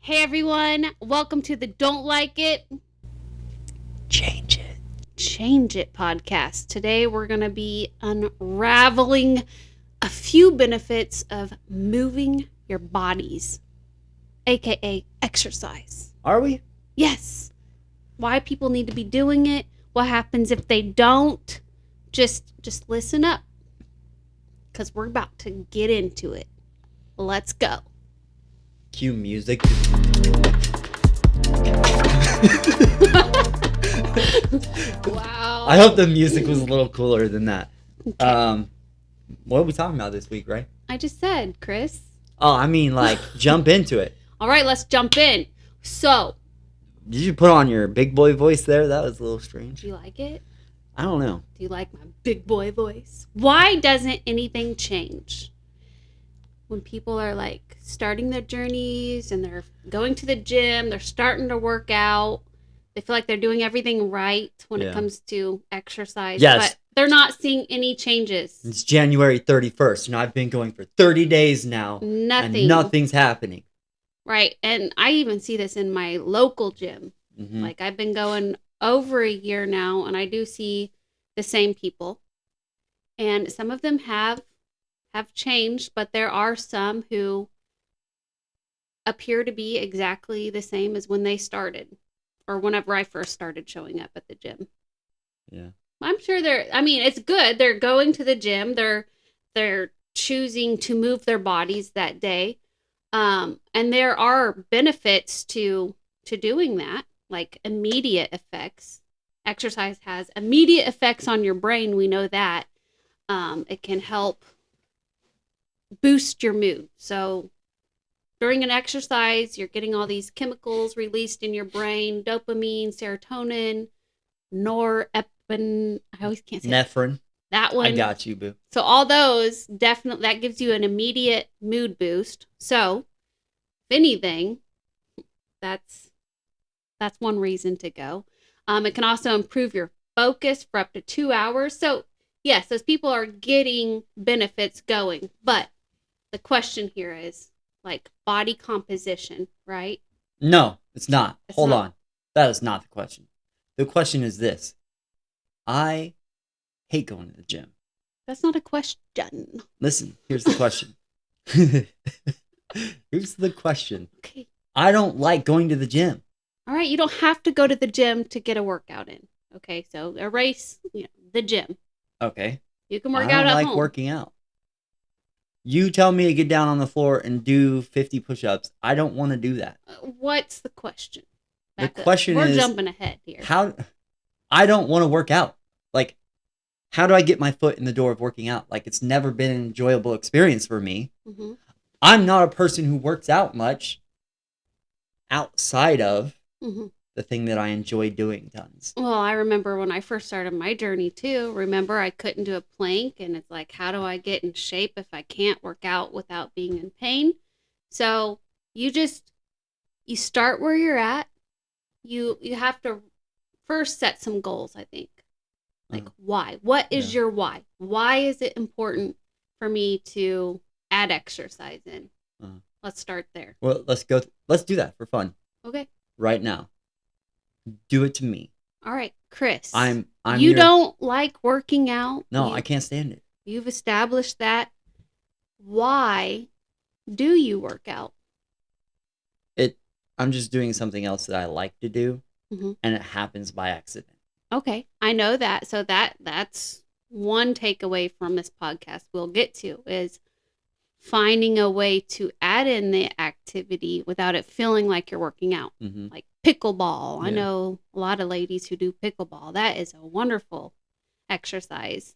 Hey everyone, welcome to the Don't Like It, Change it. Change It podcast. Today we're going to be unraveling a few benefits of moving your bodies, aka exercise. Are we? Yes, why people need to be doing it, what happens if they don't. Just listen up cuz we're about to get into it. Let's go. Cue music. Wow. I hope the music was a little cooler than that. What are we talking about this week, right? I just said, Chris. Oh, I mean, jump into it. All right, let's jump in. So, Did you put on your big boy voice there? That was a little strange. do you like it? I don't know. Do you like my big boy voice? Why doesn't anything change? When people are like starting their journeys and they're going to the gym, they're starting to work out, they feel like they're doing everything right when it comes to exercise. Yes. But they're not seeing any changes. It's January 31st, and I've been going for 30 days now, Nothing. and nothing's happening. Right. And I even see this in my local gym. Mm-hmm. Like I've been going over a year now, and I do see the same people. And some of them have changed, but there are some who appear to be exactly the same as when they started or whenever I first started showing up at the gym. Yeah. I'm sure it's good. They're going to the gym. They're choosing to move their bodies that day. And there are benefits to doing that, like immediate effects. Exercise has immediate effects on your brain. We know that. It can help boost your mood. So during an exercise, you're getting all these chemicals released in your brain: dopamine, serotonin, norepinephrine. I always can't say that one. I got you, boo. So all those definitely, that gives you an immediate mood boost. So if anything, that's one reason to go. It can also improve your focus for up to 2 hours. So yes, those people are getting benefits going, but the question here is like body composition, right? No, it's not. Hold not. on. That is not the question. The question is this. I hate going to the gym. That's not a question. Listen, here's the question. Here's the question. Okay. I don't like going to the gym. All right, you don't have to go to the gym to get a workout in. Okay, so erase, the gym. Okay. You can work I out don't at like home. working out. You tell me to get down on the floor and do 50 push-ups. I don't want to do that. What's the question? The question We're is, jumping ahead here. How? I don't want to work out. Like, how do I get my foot in the door of working out? Like, it's never been an enjoyable experience for me. Mm-hmm. I'm not a person who works out much outside of the thing that I enjoy doing tons. Well, I remember when I first started my journey too. Remember, I couldn't do a plank, and it's like, how do I get in shape if I can't work out without being in pain? So you start where you're at. You have to first set some goals, I think. Like why? What is your why? Why is it important for me to add exercise in? Let's start there. Well, let's do that for fun. Okay. Right now. Do it to me. All right, Chris. You don't like working out? No, I can't stand it. You've established that. Why do you work out? I'm just doing something else that I like to do, and it happens by accident. Okay, I know that. So that's one takeaway from this podcast we'll get to is finding a way to add in the activity without it feeling like you're working out. Like pickleball. I know a lot of ladies who do pickleball. That is a wonderful exercise.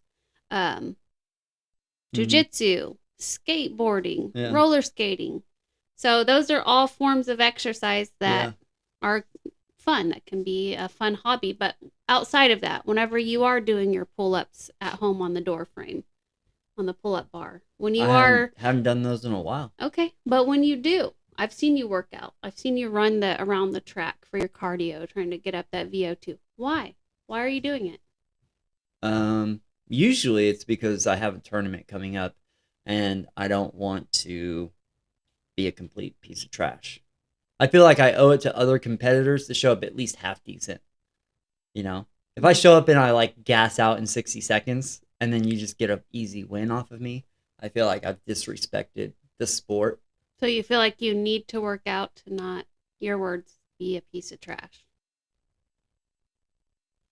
Jiu-jitsu, skateboarding, roller skating. So those are all forms of exercise that are fun. That can be a fun hobby. But outside of that, whenever you are doing your pull-ups at home on the door frame, on the pull-up bar, haven't done those in a while. Okay, but when you do, I've seen you work out. I've seen you run around the track for your cardio, trying to get up that VO2. Why? Why are you doing it? Usually it's because I have a tournament coming up, and I don't want to be a complete piece of trash. I feel like I owe it to other competitors to show up at least half decent. You know, if I show up and I like gas out in 60 seconds and then you just get an easy win off of me, I feel like I've disrespected the sport. So you feel like you need to work out to not, your words, be a piece of trash.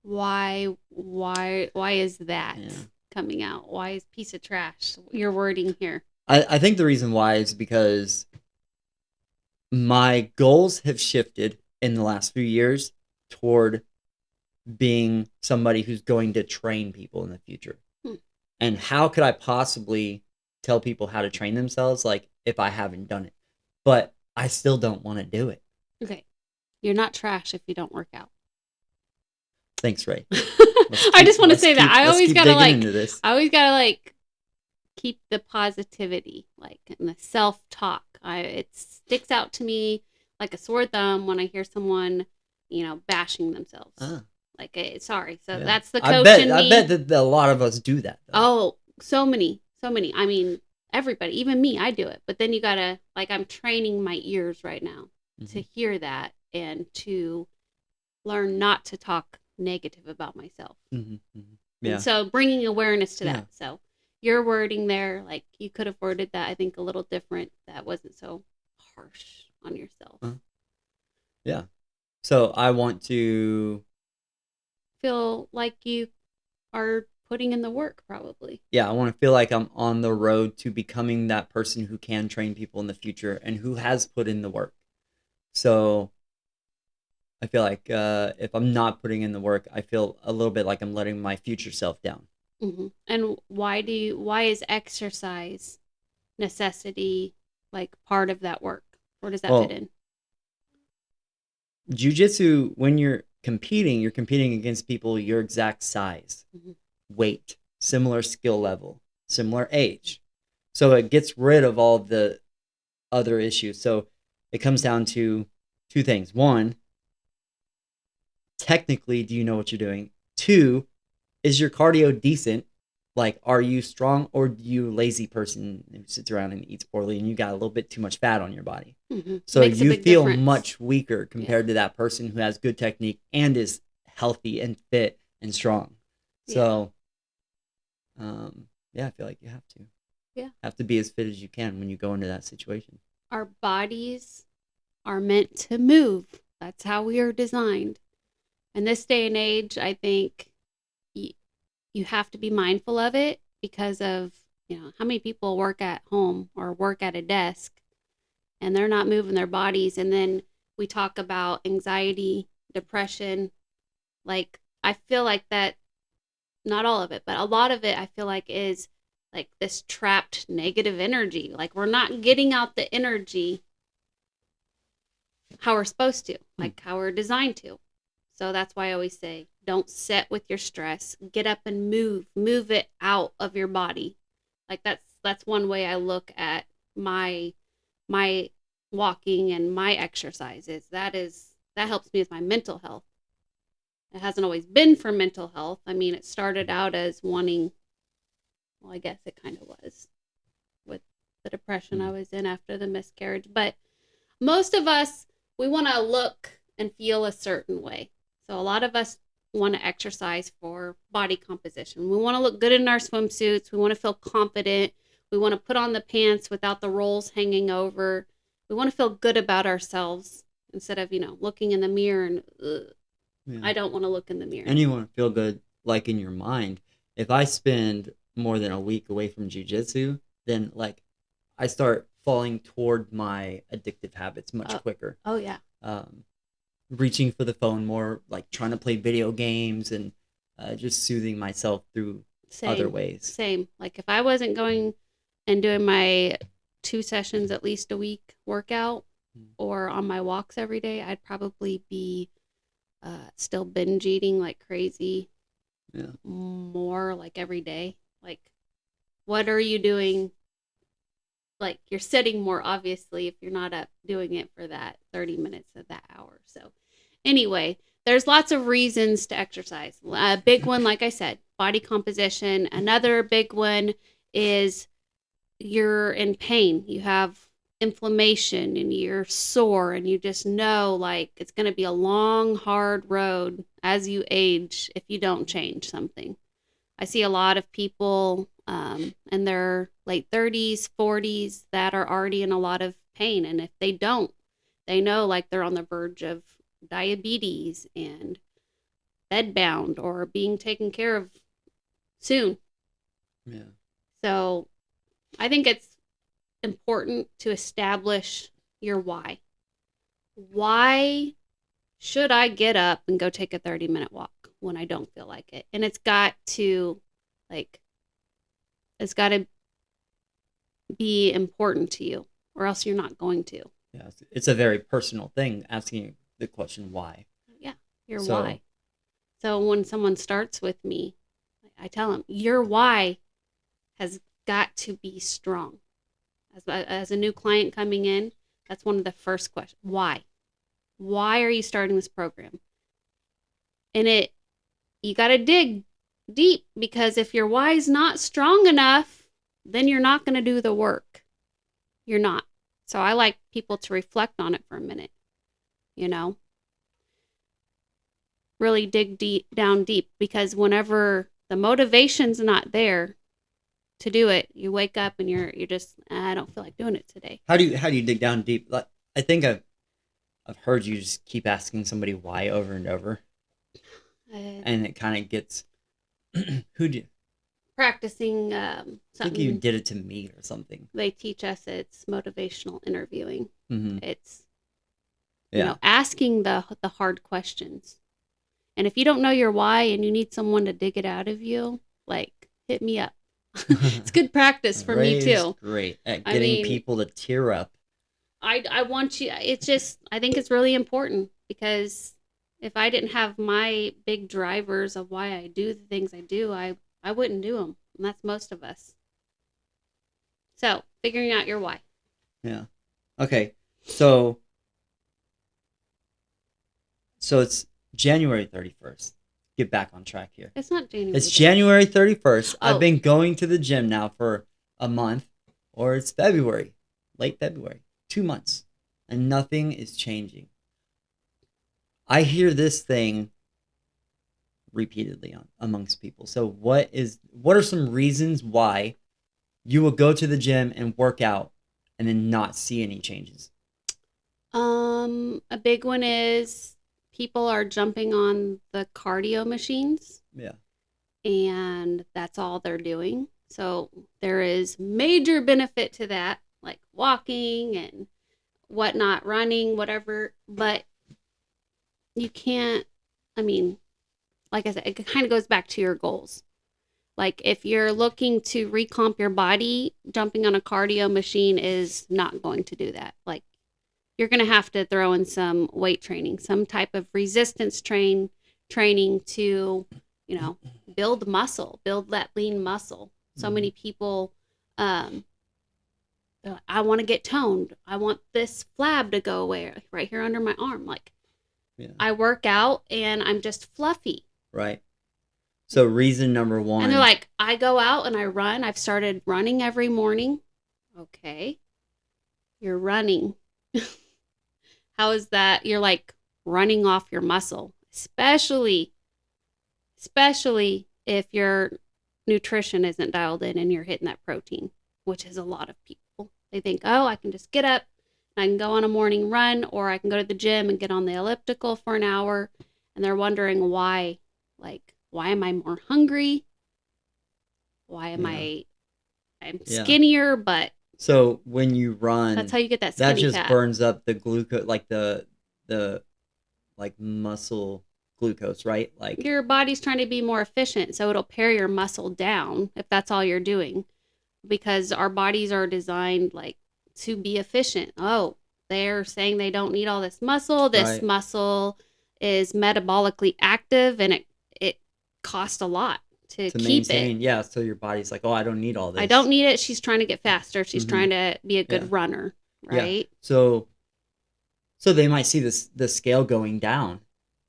Why is that Yeah. coming out? Why is piece of trash your wording here? I think the reason why is because my goals have shifted in the last few years toward being somebody who's going to train people in the future. Hmm. And how could I possibly tell people how to train themselves like if I haven't done it? But I still don't want to do it. Okay. You're not trash if you don't work out. Thanks, Ray. I just want to say that. I always gotta like keep the positivity, like and the self-talk. It sticks out to me like a sore thumb when I hear someone, bashing themselves. Like, sorry. So Yeah. that's the coach in me. I bet that a lot of us do that, though. Oh, so many. I mean, everybody, even me, I do it. But then you gotta, like, I'm training my ears right now to hear that and to learn not to talk negative about myself. Yeah. And so bringing awareness to that. So your wording there, like you could have worded that, I think, a little different. That wasn't so harsh on yourself. Yeah. So I want to feel like you are putting in the work, probably. Yeah, I want to feel like I'm on the road to becoming that person who can train people in the future and who has put in the work. So I feel like if I'm not putting in the work, I feel a little bit like I'm letting my future self down. Mm-hmm. And why is exercise necessity like part of that work? Where does that fit in? Jiu-jitsu, when you're competing against people your exact size, weight, similar skill level, similar age. So it gets rid of all of the other issues. So it comes down to two things. One, technically, do you know what you're doing? Two, is your cardio decent? Like, are you strong, or do you lazy person who sits around and eats poorly and you got a little bit too much fat on your body? So you feel much weaker compared to that person who has good technique and is healthy and fit and strong. So, I feel like you have to. Yeah. Have to be as fit as you can when you go into that situation. Our bodies are meant to move. That's how we are designed. In this day and age, I think you have to be mindful of it because of, how many people work at home or work at a desk and they're not moving their bodies. And then we talk about anxiety, depression. Like, I feel like that, not all of it, but a lot of it, I feel like is like this trapped negative energy. Like, we're not getting out the energy how we're supposed to, like how we're designed to. So that's why I always say, don't sit with your stress. Get up and move it out of your body. Like that's one way I look at my walking and my exercises. That helps me with my mental health. It hasn't always been for mental health. I mean, it started out as wanting, well, I guess it kind of was with the depression I was in after the miscarriage. But most of us, we want to look and feel a certain way. So a lot of us want to exercise for body composition. We want to look good in our swimsuits. We want to feel confident. We want to put on the pants without the rolls hanging over. We want to feel good about ourselves instead of, looking in the mirror and I don't want to look in the mirror. And you want to feel good, like in your mind. If I spend more than a week away from jiu-jitsu, then like I start falling toward my addictive habits much quicker. Oh yeah. Reaching for the phone more, like trying to play video games and just soothing myself through other ways. Same. Like if I wasn't going and doing my 2 sessions at least a week workout or on my walks every day, I'd probably be still binge eating like crazy. Yeah. More like every day. Like, what are you doing? Like, you're sitting more, obviously, if you're not up doing it for that 30 minutes of that hour. So anyway, there's lots of reasons to exercise. A big one, like I said, body composition. Another big one is you're in pain. You have inflammation and you're sore and you just know like it's going to be a long, hard road as you age if you don't change something. I see a lot of people in their late 30s, 40s that are already in a lot of pain. And if they don't, they know like they're on the verge of diabetes and bedbound or being taken care of soon. Yeah. So I think it's important to establish your why. Why should I get up and go take a 30-minute walk when I don't feel like it? And it's got to be important to you or else you're not going to. Yeah. It's a very personal thing asking the question why. Yeah. Your why. So when someone starts with me, I tell them your why has got to be strong. As a new client coming in, that's one of the first questions. Why? Why are you starting this program? And you got to dig deep, because if your why is not strong enough, then you're not going to do the work. You're not. So I like people to reflect on it for a minute, really dig down deep, because whenever the motivation's not there to do it, you wake up and you're just, I don't feel like doing it today. How do you dig down deep? Like, I think I've heard you just keep asking somebody why over and over, and it kind of gets practicing something. I think you did it to me or something. They teach us it's motivational interviewing. Mm-hmm. It's asking the hard questions. And if you don't know your why and you need someone to dig it out of you, like, hit me up. It's good practice for me too. Great at getting people to tear up. I want you. It's just, I think it's really important, because if I didn't have my big drivers of why I do the things I do, I wouldn't do them. And that's most of us. So figuring out your why. Yeah. Okay. So it's January 31st. Get back on track here. It's not January. It's January 31st. Oh. I've been going to the gym now for a month, or it's February, late February, 2 months, and nothing is changing. I hear this thing repeatedly amongst people. So what are some reasons why you will go to the gym and work out and then not see any changes? A big one is people are jumping on the cardio machines. Yeah. And that's all they're doing. So there is major benefit to that, like walking and whatnot, running, whatever. But you can't, like I said, it kind of goes back to your goals. Like if you're looking to recomp your body, jumping on a cardio machine is not going to do that. Like, you're going to have to throw in some weight training, some type of resistance training to, build muscle, build that lean muscle. So many people, I want to get toned. I want this flab to go away right here under my arm. Like, I work out and I'm just fluffy. Right. So reason number one. And they're like, I go out and I run. I've started running every morning. Okay. You're running. How is that? You're like running off your muscle, especially if your nutrition isn't dialed in and you're hitting that protein, which is a lot of people. They think, oh, I can just get up and I can go on a morning run, or I can go to the gym and get on the elliptical for an hour. And they're wondering why, like, why am I more hungry? Why am I'm skinnier, but so when you run, that's how you get that skinny fat. That just fat. burns up the glucose, like the muscle glucose, right? Like your body's trying to be more efficient, so it'll pare your muscle down if that's all you're doing, because our bodies are designed like to be efficient. Oh, they're saying they don't need all this muscle. This muscle is metabolically active, and it costs a lot to keep maintain. It. Yeah, so your body's like, oh, I don't need all this. I don't need it. She's trying to get faster. She's trying to be a good runner, right? Yeah. So they might see the scale going down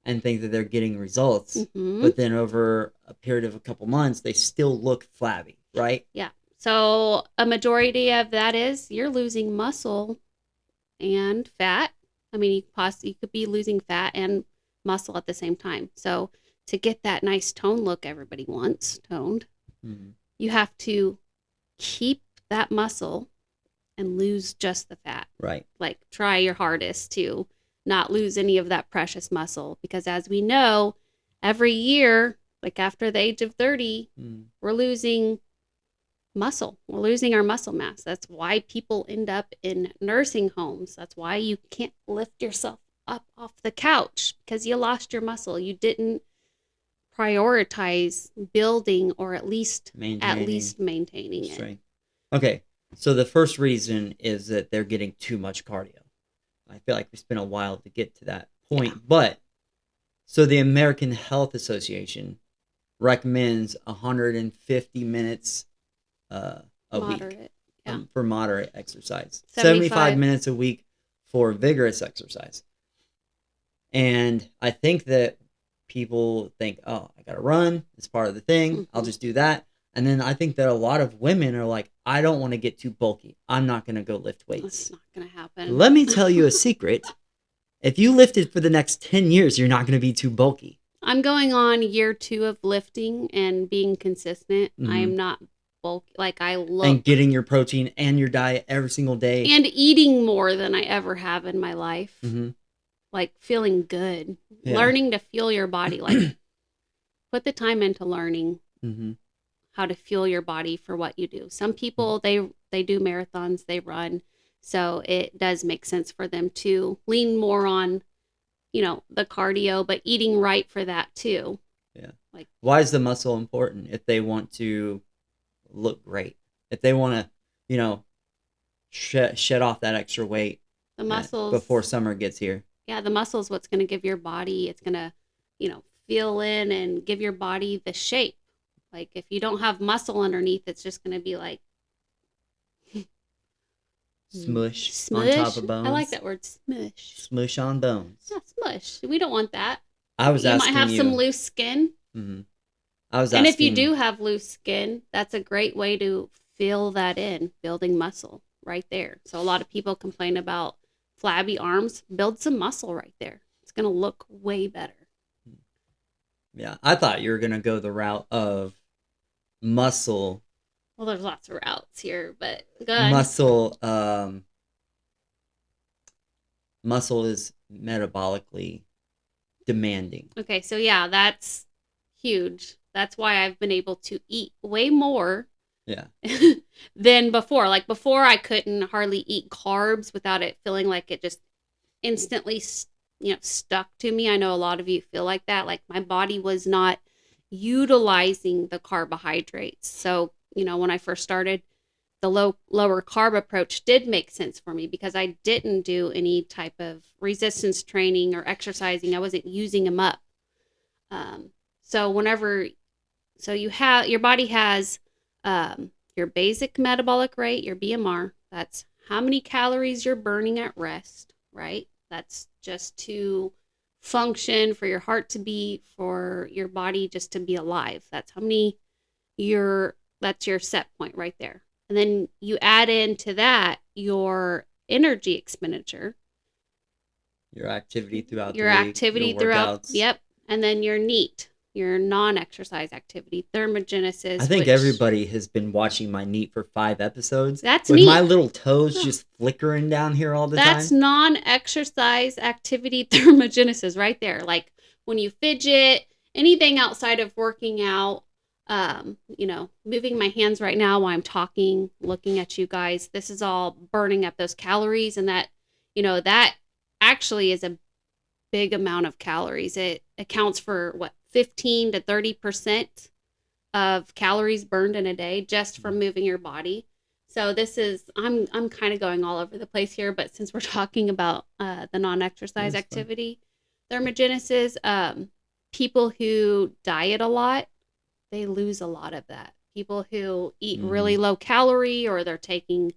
and think that they're getting results, but then over a period of a couple months, they still look flabby, right? Yeah. So a majority of that is you're losing muscle and fat. I mean, you could be losing fat and muscle at the same time. So to get that nice tone look everybody wants, toned, you have to keep that muscle and lose just the fat. Right. Like try your hardest to not lose any of that precious muscle, because as we know, every year, like after the age of 30, we're losing muscle. We're losing our muscle mass. That's why people end up in nursing homes. That's why you can't lift yourself up off the couch, because you lost your muscle. You didn't prioritize building or at least maintaining it. Right. Okay. So the first reason is that they're getting too much cardio. I feel like we spent a while to get to that point, but so the American Health Association recommends 150 minutes a week for moderate exercise, 75 minutes a week for vigorous exercise. And I think that people think, oh, I got to run. It's part of the thing. I'll just do that. And then I think that a lot of women are like, I don't want to get too bulky. I'm not going to go lift weights. That's not going to happen. Let me tell you a secret. If you lifted for the next 10 years, you're not going to be too bulky. I'm going on year 2 of lifting and being consistent. I am not bulky. Like I look. And getting your protein and your diet every single day. And eating more than I ever have in my life. Like feeling good. Yeah. Learning to fuel your body. Like put the time into learning how to fuel your body for what you do. Some people, they do marathons, they run. So it does make sense for them to lean more on, the cardio, but eating right for that too. Yeah. Like, why is the muscle important? If they want to look great, if they want to, shed off that extra weight, the muscles before summer gets here. Yeah, the muscle is what's going to give your body. It's going to, feel in and give your body the shape. Like if you don't have muscle underneath, it's just going to be like smush on top of bones. I like that word, smush. Smush on bones. Yeah, smush. We don't want that. I was asking you. You might have some loose skin. I was asking. And if you do have loose skin, that's a great way to fill that in, building muscle right there. So a lot of people complain about flabby arms. Build some muscle right there. It's going to look way better. Yeah, I thought you were going to go the route of muscle. Well, there's lots of routes here, but go ahead. Muscle is metabolically demanding. Okay, so yeah, that's huge. That's why I've been able to eat way more than before. Like before, I couldn't hardly eat carbs without it feeling like it just instantly stuck to me. I know a lot of you feel like that. Like my body was not utilizing the carbohydrates. So, when I first started, the lower carb approach did make sense for me because I didn't do any type of resistance training or exercising. I wasn't using them up. So your body has your basic metabolic rate, your BMR. That's how many calories you're burning at rest, right? That's just to function, for your heart to beat, for your body just to be alive. That's how many that's your set point right there. And then you add into that your energy expenditure. Your activity throughout your the week. Activity your throughout. Yep. And then your NEAT, your non-exercise activity, thermogenesis. I think everybody has been watching my NEAT for 5 episodes. That's with neat. My little toes just flickering down here all the time. That's non-exercise activity thermogenesis right there. Like when you fidget, anything outside of working out, moving my hands right now while I'm talking, looking at you guys, this is all burning up those calories. And that, that actually is a big amount of calories. It accounts for 15 to 30% of calories burned in a day just from moving your body. So this is, I'm kind of going all over the place here, but since we're talking about the non-exercise activity, thermogenesis, people who diet a lot, they lose a lot of that. People who eat really low calorie, or they're taking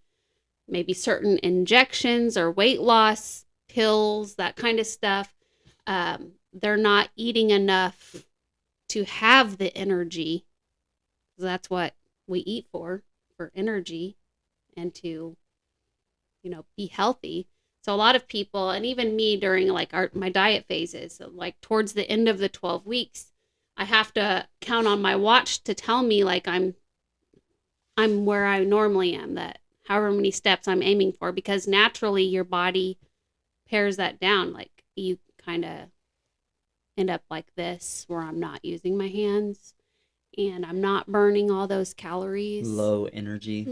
maybe certain injections or weight loss pills, that kind of stuff. They're not eating enough to have the energy. That's what we eat for energy and to, be healthy. So a lot of people, and even me during like my diet phases, so like towards the end of the 12 weeks, I have to count on my watch to tell me like I'm where I normally am, that however many steps I'm aiming for, because naturally your body pares that down. Like you kind of end up like this, where I'm not using my hands and I'm not burning all those calories. Low energy.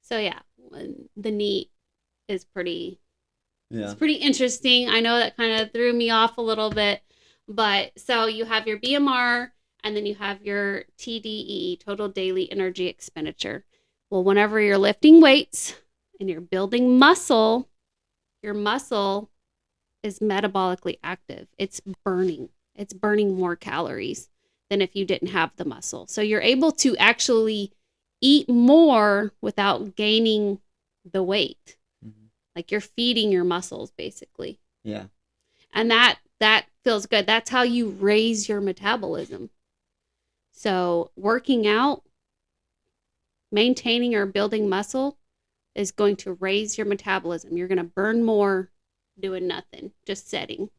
So yeah, the NEAT is pretty, Yeah. it's pretty interesting. I know that kind of threw me off a little bit, but so you have your BMR and then you have your TDE, total daily energy expenditure. Well, whenever you're lifting weights and you're building muscle, your muscle is metabolically active. It's burning more calories than if you didn't have the muscle. So you're able to actually eat more without gaining the weight. Mm-hmm. Like you're feeding your muscles basically. Yeah. And that feels good. That's how you raise your metabolism. So working out, maintaining or building muscle is going to raise your metabolism. You're going to burn more doing nothing, just sitting.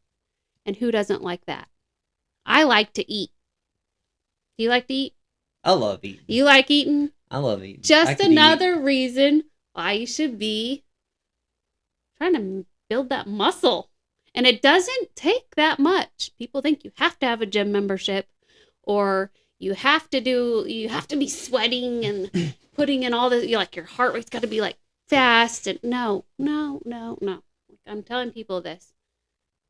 And who doesn't like that? I like to eat. Do you like to eat? I love eating. You like eating? I love eating. Just another reason why you should be trying to build that muscle. And it doesn't take that much. People think you have to have a gym membership, or you have to be sweating and putting in all the, like your heart rate's got to be like fast. And no. I'm telling people this.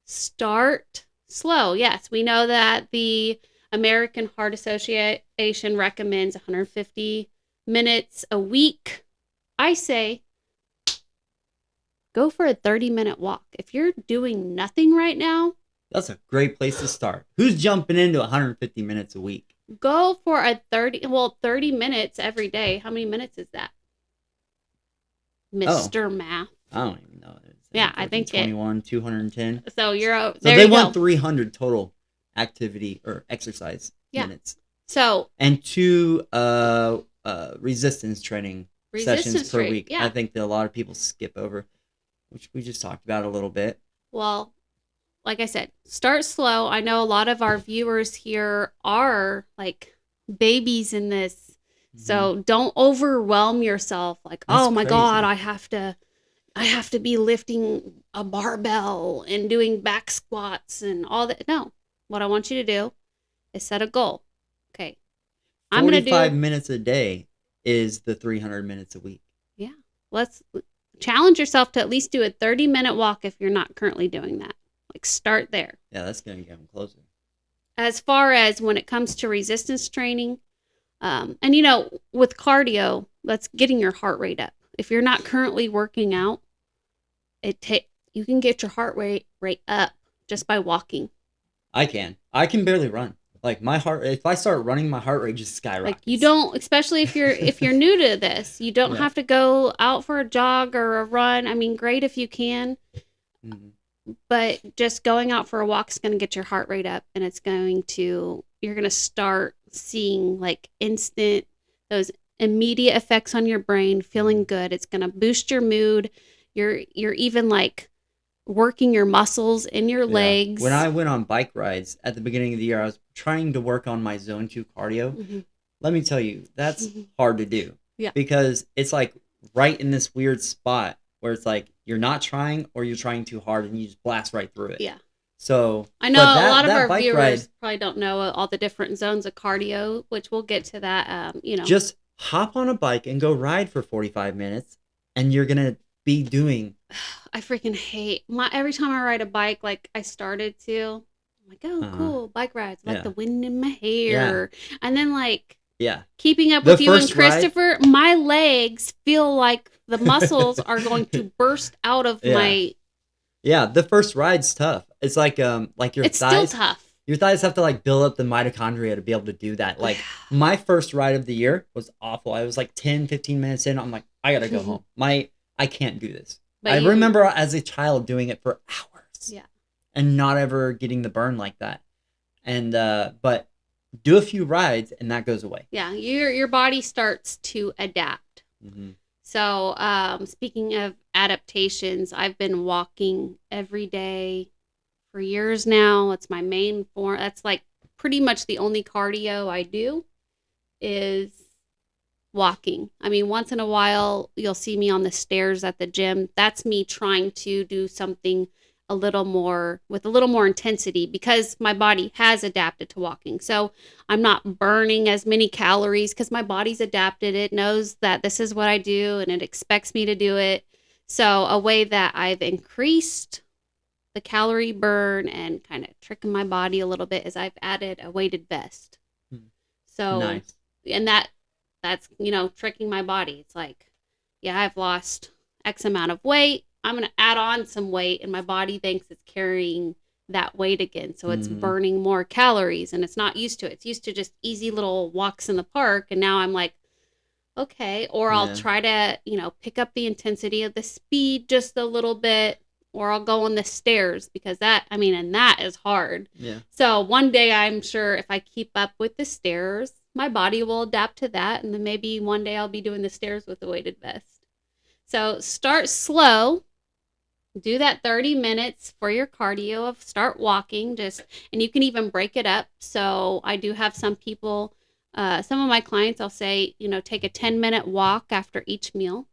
Start slow. Yes, we know that the American Heart Association recommends 150 minutes a week. I say go for a 30-minute walk. If you're doing nothing right now, that's a great place to start. Who's jumping into 150 minutes a week? Go for a 30 minutes every day. How many minutes is that? Mr. Math. I don't even know. Yeah, I think 21, 210. So you're out. So they want 300 total activity or exercise minutes. So and 2 resistance training sessions per week. Yeah. I think that a lot of people skip over, which we just talked about a little bit. Well, like I said, start slow. I know a lot of our viewers here are like babies in this. Mm-hmm. So don't overwhelm yourself. Like, that's oh my crazy. God, I have to be lifting a barbell and doing back squats and all that. No, what I want you to do is set a goal. Okay. I'm going to do 45 minutes a day is the 300 minutes a week. Yeah. Let's challenge yourself to at least do a 30-minute walk if you're not currently doing that. Like start there. Yeah, that's going to get them closer. As far as when it comes to resistance training, and you know, with cardio, that's getting your heart rate up. If you're not currently working out, you can get your heart rate up just by walking. I can barely run. Like if I start running, my heart rate just skyrockets. Like you don't, especially if you're new to this, you don't have to go out for a jog or a run. I mean, great if you can, but just going out for a walk is going to get your heart rate up, and you're going to start seeing like those immediate effects on your brain, feeling good. It's going to boost your mood. You're even like working your muscles in your legs. When I went on bike rides at the beginning of the year, I was trying to work on my zone 2 cardio. Mm-hmm. Let me tell you, that's hard to do. Yeah. Because it's like right in this weird spot where it's like you're not trying or you're trying too hard and you just blast right through it. Yeah. So I know a lot of our viewers probably don't know all the different zones of cardio, which we'll get to that. Just hop on a bike and go ride for 45 minutes and you're going to be doing. I freaking hate every time I ride a bike, like I started to, I'm like, oh, cool, bike rides, like the wind in my hair. Yeah. And then like, keeping up with you and Christopher, my legs feel like the muscles are going to burst out of my. Yeah, the first ride's tough. It's like your it's thighs. Still tough. Your thighs have to like build up the mitochondria to be able to do that. Like my first ride of the year was awful. I was like 10, 15 minutes in. I'm like, I gotta go home. I can't do this. But I remember as a child doing it for hours. Yeah. And not ever getting the burn like that. And but do a few rides and that goes away. Yeah, your body starts to adapt. Mm-hmm. So, speaking of adaptations, I've been walking every day for years now. It's my main form. That's like pretty much the only cardio I do is walking. I mean, once in a while, you'll see me on the stairs at the gym. That's me trying to do something a little more with a little more intensity because my body has adapted to walking. So I'm not burning as many calories because my body's adapted. It knows that this is what I do and it expects me to do it. So a way that I've increased the calorie burn and kind of tricking my body a little bit is I've added a weighted vest. So, Nice. and that's, tricking my body. It's like, yeah, I've lost X amount of weight. I'm going to add on some weight, and my body thinks it's carrying that weight again. So it's burning more calories, and it's not used to it. It's used to just easy little walks in the park. And now I'm like, okay. Or I'll try to, pick up the intensity of the speed just a little bit, or I'll go on the stairs because and that is hard. Yeah. So one day I'm sure if I keep up with the stairs, my body will adapt to that. And then maybe one day I'll be doing the stairs with the weighted vest. So start slow. Do that 30 minutes for your cardio of start walking and you can even break it up. So I do have some people, some of my clients, I'll say, take a 10-minute walk after each meal.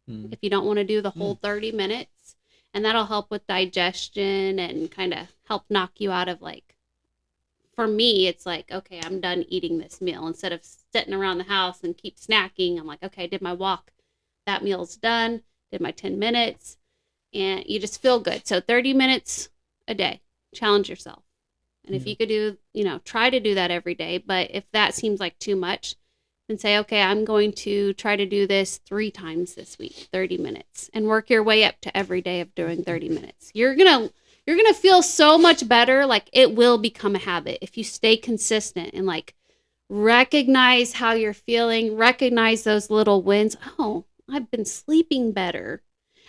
If you don't want to do the whole 30 minutes. And that'll help with digestion and kind of help knock you out of for me, it's like, okay, I'm done eating this meal. Instead of sitting around the house and keep snacking, I'm like, okay, I did my walk. That meal's done. Did my 10 minutes. And you just feel good. So 30 minutes a day. Challenge yourself. And if you could do, try to do that every day. But if that seems like too much, then say, okay, I'm going to try to do this 3 times this week, 30 minutes, and work your way up to every day of doing 30 minutes. You're going to feel so much better. Like it will become a habit if you stay consistent and recognize how you're feeling, recognize those little wins. Oh, I've been sleeping better.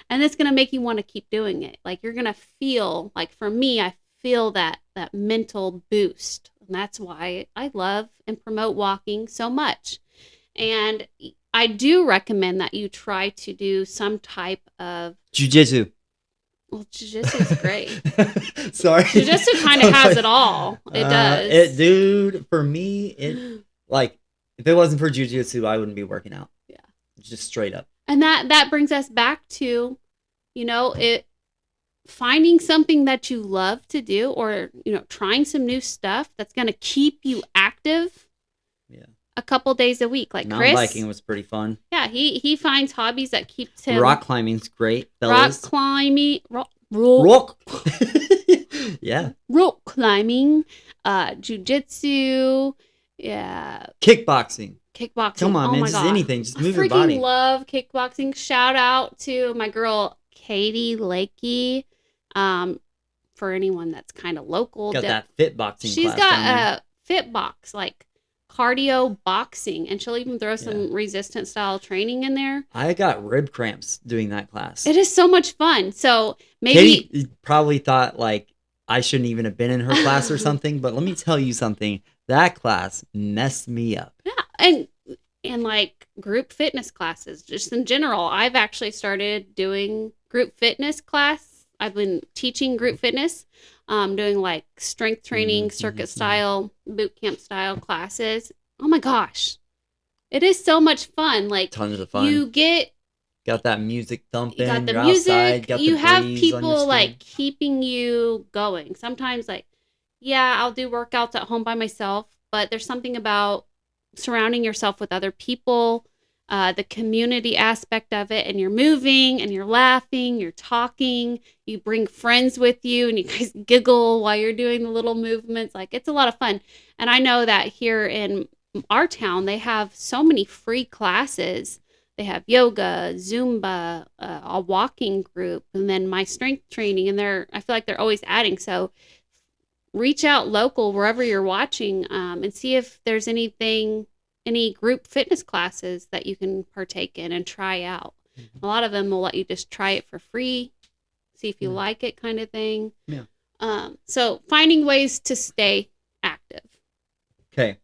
And it's going to make you want to keep doing it. Like you're going to feel for me, I feel that mental boost. And that's why I love and promote walking so much. And I do recommend that you try to do some type of jiu-jitsu. Well, jiu-jitsu is great. Sorry. Jiu-jitsu kind of has it all. It does. Dude, for me, if it wasn't for jiu-jitsu, I wouldn't be working out. Yeah. Just straight up. And that brings us back to, finding something that you love to do or, trying some new stuff that's going to keep you active. Yeah. A couple days a week. Like Mountain Chris. biking was pretty fun. Yeah, he finds hobbies that keeps him. Rock climbing's great, fellas. Rock climbing. Rock. Yeah. Rock climbing. Jiu-jitsu. Yeah. Kickboxing. Come on, Oh man. my Just God. anything. Just move your body. I freaking love kickboxing. Shout out to my girl, Katie Lakey. For anyone that's kind of local. Got that fit boxing She's class got a fit box, cardio boxing, and she'll even throw some resistance style training in there. I got rib cramps doing that class. It is so much fun. So maybe Katie probably thought I shouldn't even have been in her class or something, but let me tell you something. That class messed me up. Yeah, and group fitness classes, just in general. I've actually started doing group fitness class. I've been teaching group fitness, doing strength training, circuit style, boot camp style classes. Oh my gosh. It is so much fun. Tons of fun. You got that music thumping. You got the You're music. Outside, got you the have breeze people on your skin. keeping you going. Sometimes I'll do workouts at home by myself, but there's something about surrounding yourself with other people, the community aspect of it, and you're moving and you're laughing, you're talking, you bring friends with you and you guys giggle while you're doing the little movements. It's a lot of fun. And I know that here in our town, they have so many free classes. They have yoga, Zumba, a walking group, and then my strength training. And I feel like they're always adding. So reach out local wherever you're watching, and see if there's any group fitness classes that you can partake in and try out. Mm-hmm. A lot of them will let you just try it for free, see if you like it, kind of thing. Yeah. So finding ways to stay active. Okay.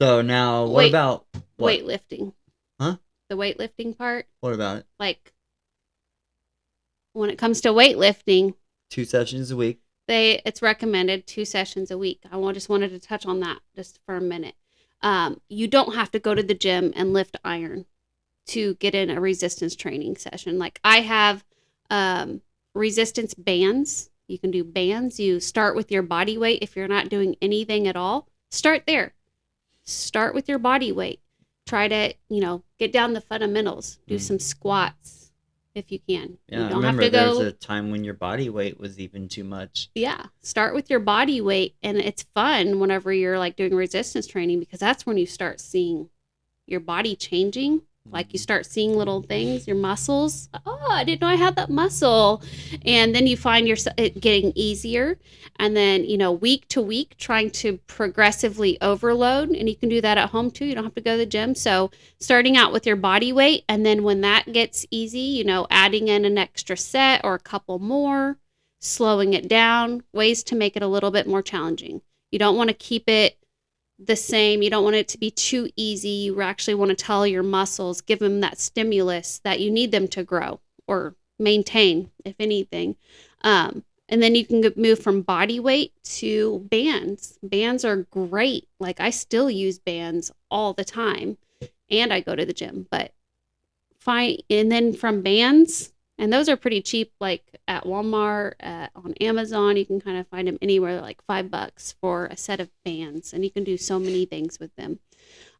So now what about weightlifting? Huh? the weightlifting part. What about it? Like, when it comes to weightlifting, 2 sessions a week. It's recommended 2 sessions a week. Just wanted to touch on that just for a minute. You don't have to go to the gym and lift iron to get in a resistance training session. Like, I have resistance bands. You can do bands. You start with your body weight. If you're not doing anything at all, start there. Start with your body weight. Try to, get down the fundamentals. Do some squats if you can. Yeah, you don't I remember have to there go. was a time when your body weight was even too much. Yeah, start with your body weight, and it's fun whenever you're like doing resistance training, because that's when you start seeing your body changing. Like, you start seeing little things, your muscles. Oh, I didn't know I had that muscle. And then you find it getting easier. And then, week to week, trying to progressively overload. And you can do that at home too. You don't have to go to the gym. So starting out with your body weight. And then when that gets easy, adding in an extra set or a couple more, slowing it down, ways to make it a little bit more challenging. You don't want to keep it the same. You don't want it to be too easy. You actually want to tell your muscles, give them that stimulus that you need them to grow or maintain, if anything. And then you can move from body weight to bands. Bands are great. Like, I still use bands all the time, and I go to the gym. But and then from bands, and those are pretty cheap, like at Walmart, on Amazon. You can kind of find them anywhere, like $5 for a set of bands. And you can do so many things with them.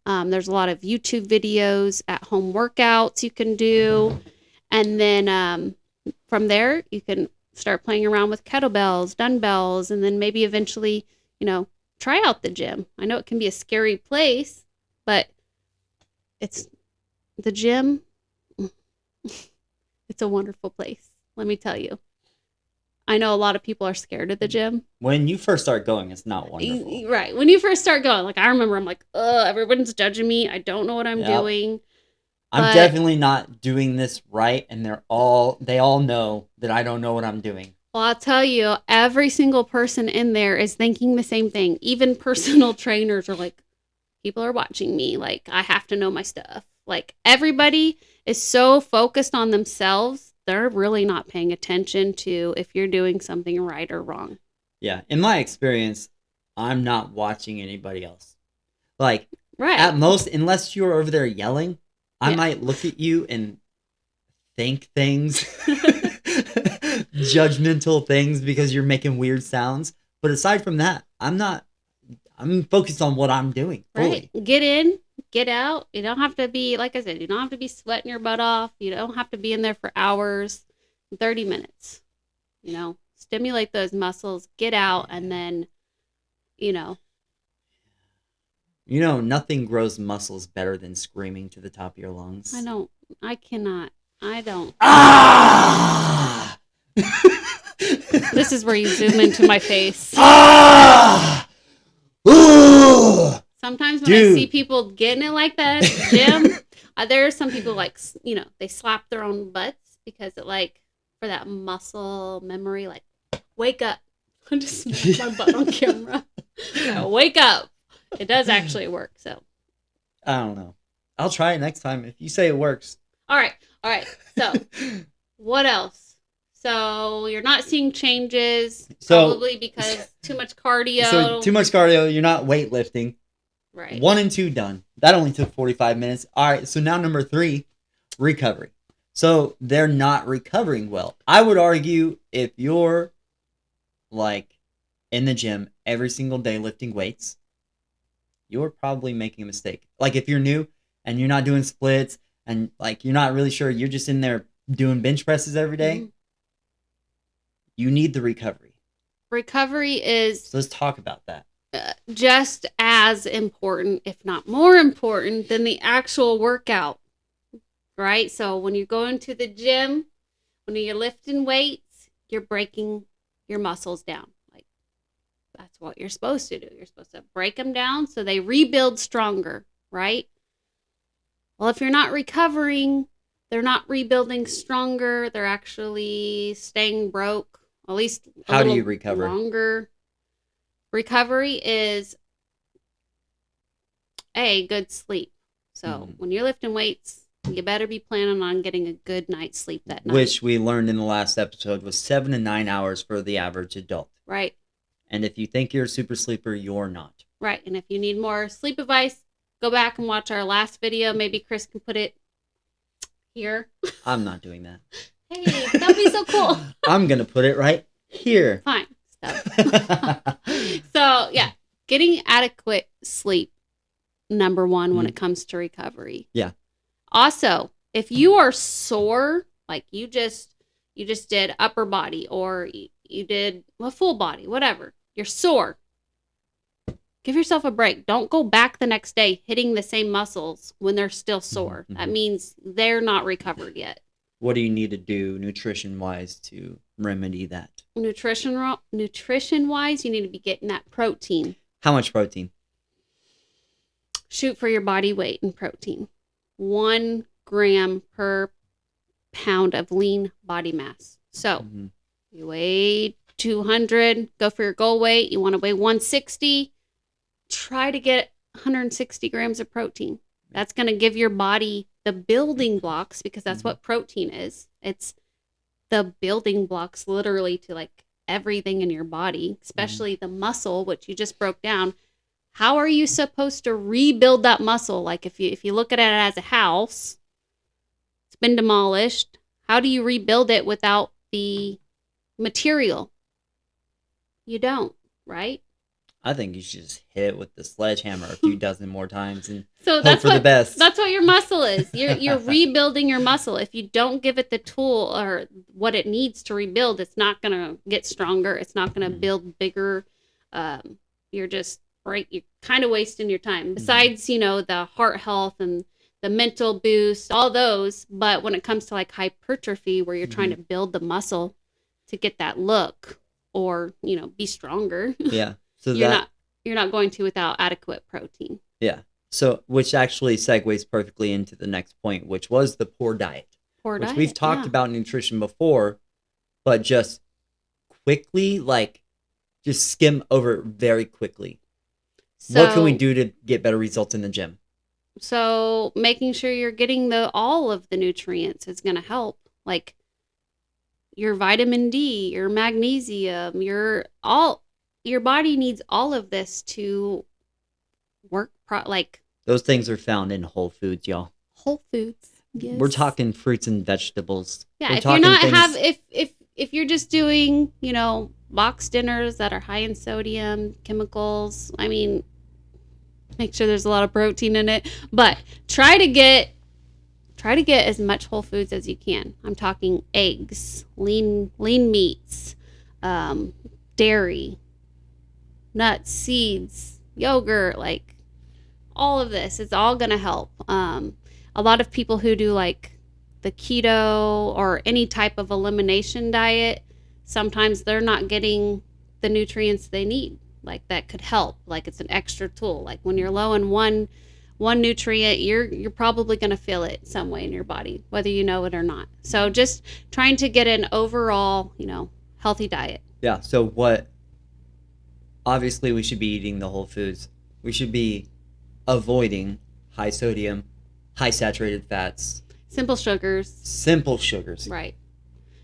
There's a lot of YouTube videos, at home workouts you can do. And then from there, you can start playing around with kettlebells, dumbbells, and then maybe eventually, try out the gym. I know it can be a scary place, but it's the gym. It's a wonderful place, let me tell you. I know a lot of people are scared of the gym. When you first start going, it's not wonderful. Right. When you first start going, like, I remember I'm like, everyone's judging me. I don't know what I'm doing. I'm definitely not doing this right, and they all know that I don't know what I'm doing. Well, I'll tell you, every single person in there is thinking the same thing. Even personal trainers are like, people are watching me. Like, I have to know my stuff. Like, everybody is so focused on themselves, they're really not paying attention to if you're doing something right or wrong. Yeah. In my experience, I'm not watching anybody else. Like, right. At most, unless you're over there yelling, I might look at you and think things, judgmental things, because you're making weird sounds. But aside from that, I'm focused on what I'm doing fully. Right. Get in, get out. You don't have to be, like I said, you don't have to be sweating your butt off. You don't have to be in there for hours, 30 minutes. Stimulate those muscles, get out, and then, nothing grows muscles better than screaming to the top of your lungs. I don't. Ah! This is where you zoom into my face. Ah! Ooh! Sometimes when I see people getting it like that at the gym, there are some people like, they slap their own butts because it, like, for that muscle memory, like, wake up. I just smacked my butt on camera. Wake up. It does actually work, so. I don't know. I'll try it next time if you say it works. All right. So, what else? So, you're not seeing changes, probably because too much cardio. So, too much cardio, you're not weightlifting. Right. 1 and 2 done. That only took 45 minutes. All right, so now number 3, recovery. So, they're not recovering well. I would argue if you're, like, in the gym every single day lifting weights, you're probably making a mistake. Like, if you're new and you're not doing splits and, like, you're not really sure, you're just in there doing bench presses every day, you need the recovery. Recovery is... So let's talk about that. Just as important, if not more important, than the actual workout, right? So when you go into the gym, when you're lifting weights, you're breaking your muscles down. Like, that's what you're supposed to do. You're supposed to break them down so they rebuild stronger, right? Well, if you're not recovering, they're not rebuilding stronger. They're actually staying broke, at least How do you recover? Longer. Recovery is good sleep. So when you're lifting weights, You better be planning on getting a good night's sleep that night. Which we learned in the last episode was 7 to 9 hours for the average adult. Right. And if you think you're a super sleeper, you're not. Right. And if you need more sleep advice, go back and watch our last video. Maybe Chris can put it here. I'm not doing that. Hey, that'd be so cool. I'm going to put it right here. Fine. So, yeah, getting adequate sleep, number one, when it comes to recovery. Yeah. Also, if you are sore, like you just did upper body or you did a full body, whatever, you're sore, give yourself a break. Don't go back the next day hitting the same muscles when they're still sore. Mm-hmm. That means they're not recovered yet. What do you need to do nutrition-wise to remedy that? Nutrition-wise, you need to be getting that protein. How much protein? Shoot for your body weight in protein. 1 gram per pound of lean body mass. So you weigh 200, go for your goal weight. You want to weigh 160. Try to get 160 grams of protein. That's going to give your body the building blocks, because that's what protein is. It's the building blocks literally to like everything in your body, especially the muscle, which you just broke down. How are you supposed to rebuild that muscle? Like if you look at it as a house, it's been demolished. How do you rebuild it without the material? You don't, right? I think you should just hit it with the sledgehammer a few dozen more times and so hope for the best. That's what your muscle is. You're rebuilding your muscle. If you don't give it the tool or what it needs to rebuild, it's not going to get stronger. It's not going to build bigger. You're kind of wasting your time. Besides, the heart health and the mental boost, all those. But when it comes to like hypertrophy, where you're trying to build the muscle to get that look or, be stronger. Yeah. So you're not going to without adequate protein. Yeah. So, which actually segues perfectly into the next point, which was the poor diet. Which we've talked about nutrition before, but just quickly, just skim over it very quickly. So, what can we do to get better results in the gym? So, making sure you're getting all of the nutrients is going to help. Like your vitamin D, your magnesium, your body needs all of this to work. Those things are found in Whole Foods, y'all. Whole Foods. Yes. We're talking fruits and vegetables. Yeah, if you're not if you're just doing, box dinners that are high in sodium, chemicals, I mean, make sure there's a lot of protein in it, but try to get as much whole foods as you can. I'm talking eggs, lean meats, dairy, nuts, seeds, yogurt, all of this. It's all going to help. A lot of people who do the keto or any type of elimination diet, sometimes they're not getting the nutrients they need. That could help. It's an extra tool. When you're low in one nutrient, you're probably going to feel it some way in your body, whether you know it or not. So just trying to get an overall, healthy diet. Yeah. So obviously we should be eating the whole foods. We should be avoiding high sodium, high saturated fats, simple sugars. Right.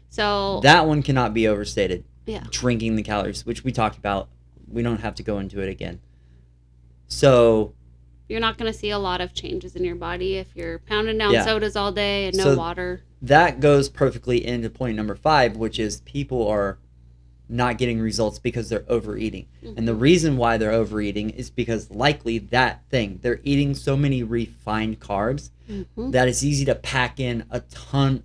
So that one cannot be overstated. Yeah. Drinking the calories, which we talked about. We don't have to go into it again. So you're not going to see a lot of changes in your body if you're pounding down sodas all day and no water. That goes perfectly into point number 5, which is people are not getting results because they're overeating. Mm-hmm. And the reason why they're overeating is because likely they're eating so many refined carbs that it's easy to pack in a ton,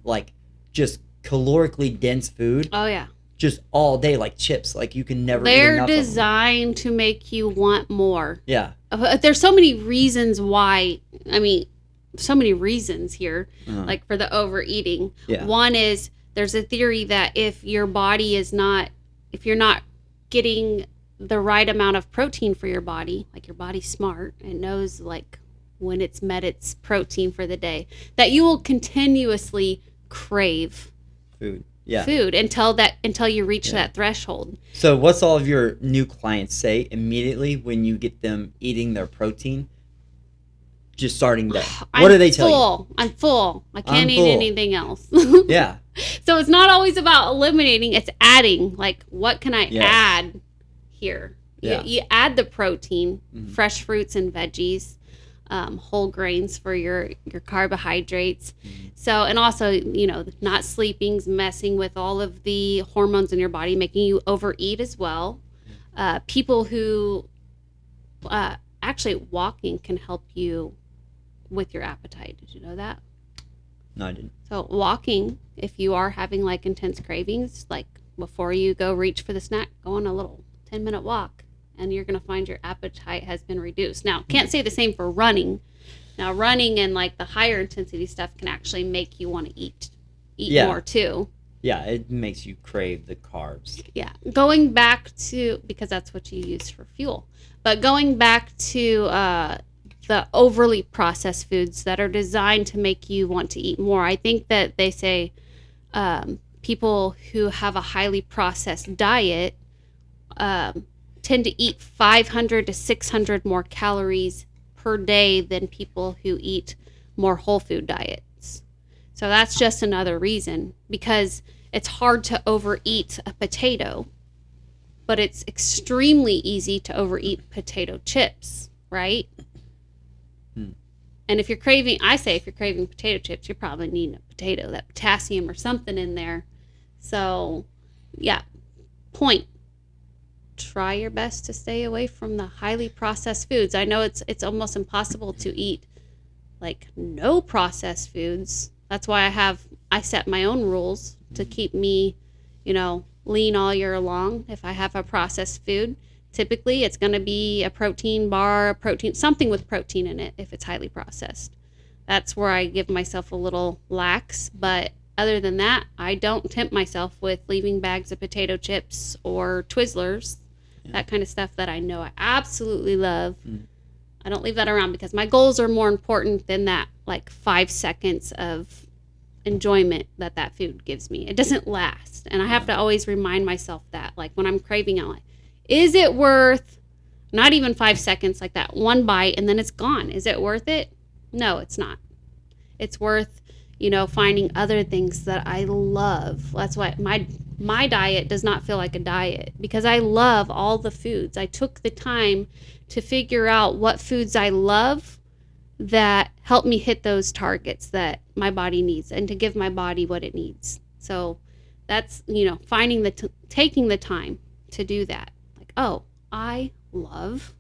just calorically dense food. Oh, yeah. Just all day, like chips. You can never eat They're enough designed to make you want more. Yeah. There's so many reasons why. I mean, so many reasons here, for the overeating. Yeah. One is there's a theory that if you're not getting the right amount of protein for your body, your body's smart and knows when it's met its protein for the day, that you will continuously crave food. Yeah. Food until you reach that threshold. So what's all of your new clients say immediately when you get them eating their protein? just starting there? What do they tell you? I'm full. I can't eat anything else. Yeah. So it's not always about eliminating, it's adding. Like, what can I add here? Yeah. You add the protein, fresh fruits and veggies, whole grains for your carbohydrates. So, and also, you know, not sleeping's messing with all of the hormones in your body, making you overeat as well. People who actually walking can help you with your appetite. Did you know that? No, I didn't. So walking, if you are having like intense cravings, like before you go reach for the snack, go on a little 10-minute walk, and you're going to find your appetite has been reduced. Now, can't say the same for running. Now, running and like the higher intensity stuff can actually make you want to eat more too. Yeah, it makes you crave the carbs. Yeah. Going back to, because that's what you use for fuel, but going back to the overly processed foods that are designed to make you want to eat more. I think that they say people who have a highly processed diet tend to eat 500 to 600 more calories per day than people who eat more whole food diets. So that's just another reason, because it's hard to overeat a potato, but it's extremely easy to overeat potato chips, right? And if you're craving potato chips, you're probably needing a potato, that potassium or something in there. So, yeah, try your best to stay away from the highly processed foods. I know it's almost impossible to eat like no processed foods. That's why I set my own rules to keep me, you know, lean all year long. If I have a processed food, typically it's going to be a protein bar, something with protein in it if it's highly processed. That's where I give myself a little lax, but other than that, I don't tempt myself with leaving bags of potato chips or Twizzlers, that kind of stuff that I know I absolutely love. I don't leave that around because my goals are more important than that, like 5 seconds of enjoyment that food gives me. It doesn't last. And I have to always remind myself that, like when I'm craving, I'm like, is it worth not even 5 seconds, like that one bite and then it's gone? Is it worth it? No, it's not. It's worth, you know, finding other things that I love. That's why my diet does not feel like a diet, because I love all the foods. I took the time to figure out what foods I love that help me hit those targets that my body needs, and to give my body what it needs. So that's, you know, taking the time to do that. Like, oh, I love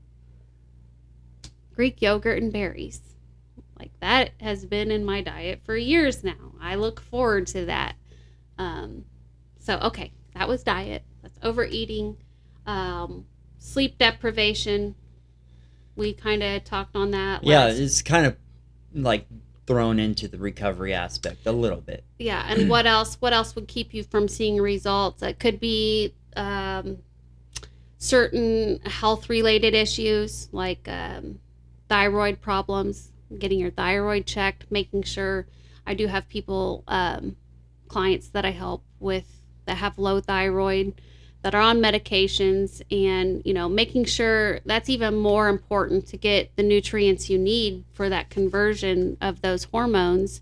Greek yogurt and berries. Like, that has been in my diet for years now. I look forward to that. So, okay, that was diet. That's overeating. Sleep deprivation. We kind of talked on that. Yeah, it's kind of like thrown into the recovery aspect a little bit. Yeah, and what else would keep you from seeing results? It could be certain health-related issues, like thyroid problems, getting your thyroid checked, making sure. I do have people, clients that I help with that have low thyroid, that are on medications, and, you know, making sure that's even more important to get the nutrients you need for that conversion of those hormones,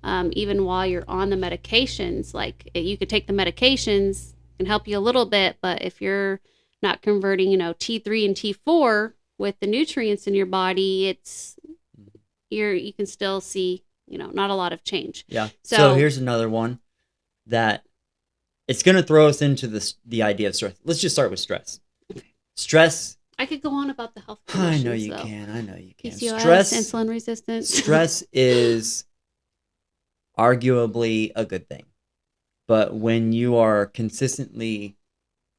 even while you're on the medications. Like, you could take the medications and help you a little bit, but if you're not converting, you know, T3 and T4 with the nutrients in your body, you can still see, you know, not a lot of change. Yeah. So here's another one that it's going to throw us into the idea of stress. Let's just start with stress. Stress. I could go on about the health conditions, I know you can. PCOS, stress, insulin resistance. Stress is arguably a good thing. But when you are consistently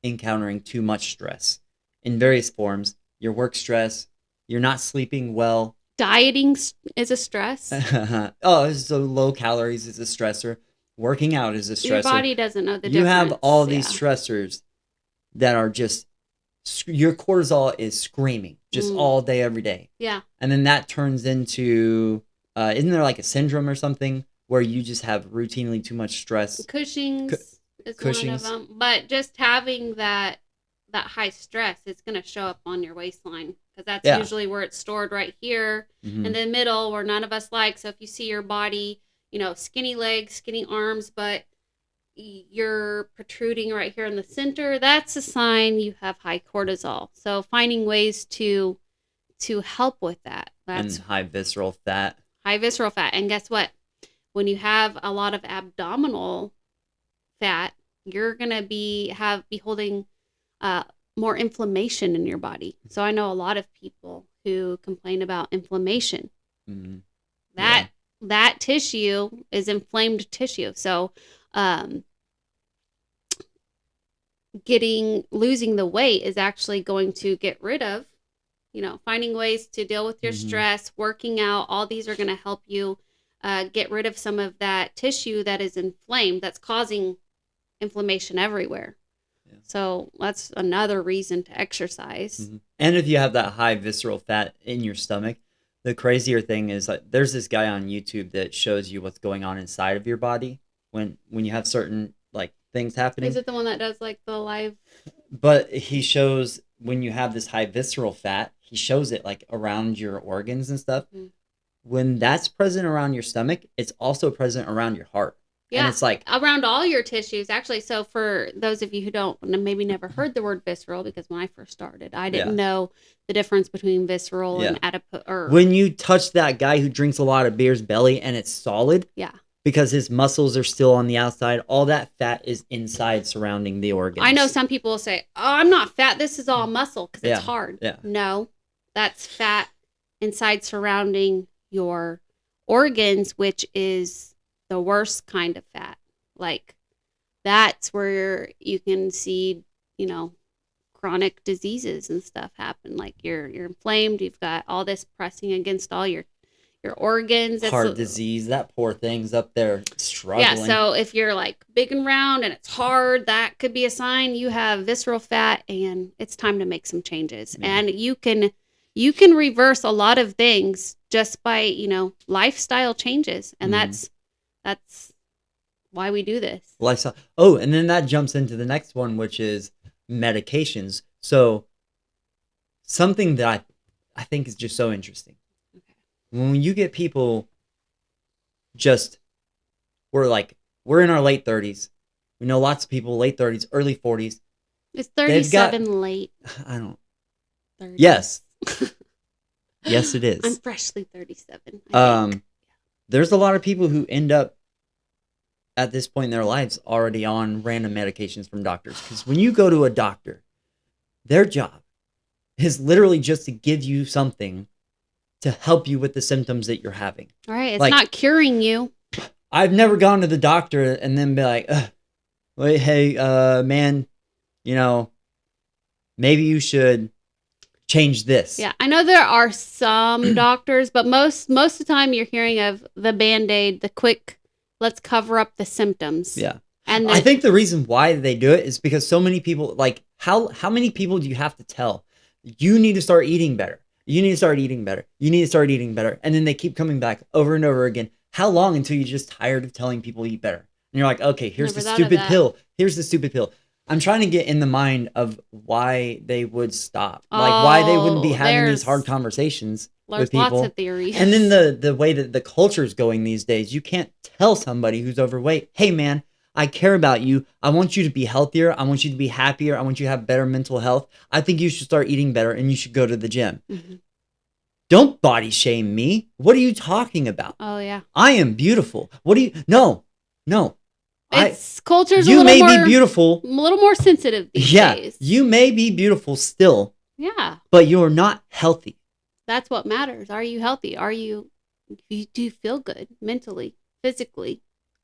encountering too much stress in various forms, your work stress, you're not sleeping well. Dieting is a stress. So low calories is a stressor. Working out is a stressor. Your body doesn't know the difference. You have all these stressors that are just, your cortisol is screaming just all day, every day. Yeah. And then that turns into, isn't there like a syndrome or something where you just have routinely too much stress? Cushing's is one of them. But just having that that high stress, it's going to show up on your waistline because that's Yeah. usually where it's stored, right here Mm-hmm. in the middle, where none of us like. So if you see your body, skinny legs, skinny arms, but you're protruding right here in the center, that's a sign you have high cortisol. So finding ways to help with that. That's And high visceral fat. high visceral fat. And guess what? When you have a lot of abdominal fat, you're gonna be holding more inflammation in your body. So I know a lot of people who complain about inflammation. Mm-hmm. That tissue is inflamed tissue. So losing the weight is actually going to get rid of, finding ways to deal with your stress, working out. All these are going to help you get rid of some of that tissue that is inflamed, that's causing inflammation everywhere. Yeah. So that's another reason to exercise. Mm-hmm. And if you have that high visceral fat in your stomach, the crazier thing is like there's this guy on YouTube that shows you what's going on inside of your body when you have certain like things happening. Is it the one that does like the live? But he shows when you have this high visceral fat, he shows it like around your organs and stuff. Mm-hmm. When that's present around your stomach, it's also present around your heart. Yeah, and it's like around all your tissues, actually. So for those of you who don't, maybe never heard the word visceral, because when I first started, I didn't know the difference between visceral and adipose. When you touch that guy who drinks a lot of beer's belly and it's solid, because his muscles are still on the outside, all that fat is inside surrounding the organs. I know some people will say, "Oh, I'm not fat. This is all muscle because it's hard." Yeah. No, that's fat inside surrounding your organs, which is the worst kind of fat. Like that's where you can see, chronic diseases and stuff happen. Like you're inflamed, you've got all this pressing against all your organs. Heart disease, that poor thing's up there struggling. Yeah, so if you're like big and round and it's hard, that could be a sign you have visceral fat and it's time to make some changes. Yeah. And you can reverse a lot of things just by, lifestyle changes. And that's why we do this. Lifestyle. Oh, and then that jumps into the next one, which is medications. So something that I think is just so interesting. Okay. When you get people we're in our late 30s. We know lots of people late 30s, early 40s. Is 37 late? I don't. 30s. Yes. Yes, it is. I'm freshly 37. I think. There's a lot of people who end up at this point in their lives already on random medications from doctors. Because when you go to a doctor, their job is literally just to give you something to help you with the symptoms that you're having. All right. It's not curing you. I've never gone to the doctor and then be like, wait, hey, man, maybe you should change this. Yeah, I know there are some doctors, but most of the time you're hearing of the Band-Aid, the quick, let's cover up the symptoms. Yeah. And I think the reason why they do it is because so many people, like, how many people do you have to tell? You need to start eating better. You need to start eating better. You need to start eating better. And then they keep coming back over and over again. How long until you're just tired of telling people eat better? And you're like, okay, here's the stupid pill. Here's the stupid pill. I'm trying to get in the mind of why they would stop. Like why they wouldn't be having these hard conversations with people. Lots of theories. And then the way that the culture is going these days, you can't tell somebody who's overweight, hey man, I care about you. I want you to be healthier. I want you to be happier. I want you to have better mental health. I think you should start eating better and you should go to the gym. Mm-hmm. Don't body shame me. What are you talking about? Oh, yeah. I am beautiful. No. Culture's you may be beautiful. A little more sensitive these days. You may be beautiful still. Yeah. But you're not healthy. That's what matters. Are you healthy? Do you feel good mentally, physically,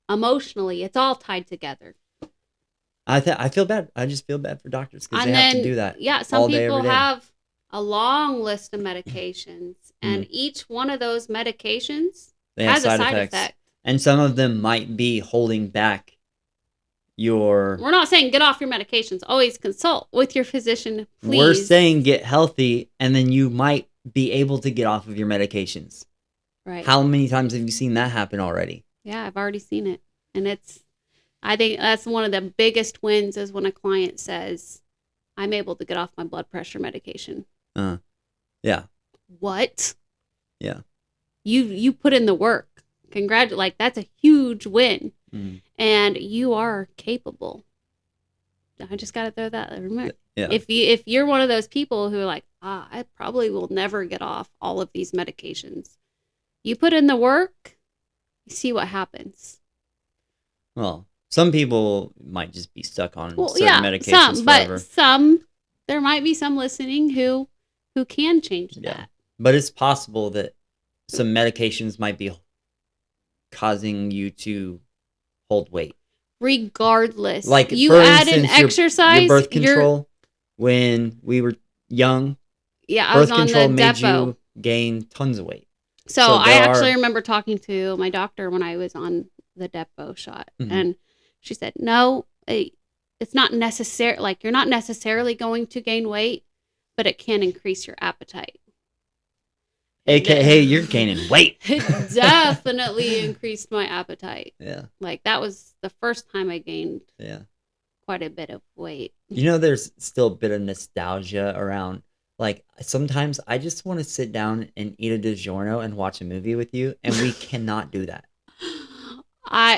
emotionally? It's all tied together. I feel bad. I just feel bad for doctors because they have to do that. Yeah, some people have a long list of medications, and each one of those medications has a side effect. And some of them might be holding back your... We're not saying get off your medications. Always consult with your physician, please. We're saying get healthy, and then you might be able to get off of your medications. Right. How many times have you seen that happen already? Yeah, I've already seen it. And I think that's one of the biggest wins is when a client says, I'm able to get off my blood pressure medication. Yeah. What? Yeah. You put in the work. Like, that's a huge win. Mm. And you are capable. I just got to throw that. Remember, yeah. If you're one of those people who are like, I probably will never get off all of these medications. You put in the work, you see what happens. Well, some people might just be stuck on certain medications forever. But there might be some listening who can change that. But it's possible that some medications might be causing you to hold weight. Regardless. Like, you add an exercise. Your birth control, when we were young, I was on the control made depot. you gain tons of weight. So I actually remember talking to my doctor when I was on the depot shot. Mm-hmm. And she said, no, it's not necessary. Like, you're not necessarily going to gain weight, but it can increase your appetite. AKA, you're gaining weight. It definitely increased my appetite. Yeah. Like, that was the first time I gained quite a bit of weight. You know, there's still a bit of nostalgia around. Like, sometimes I just want to sit down and eat a DiGiorno and watch a movie with you, and we cannot do that.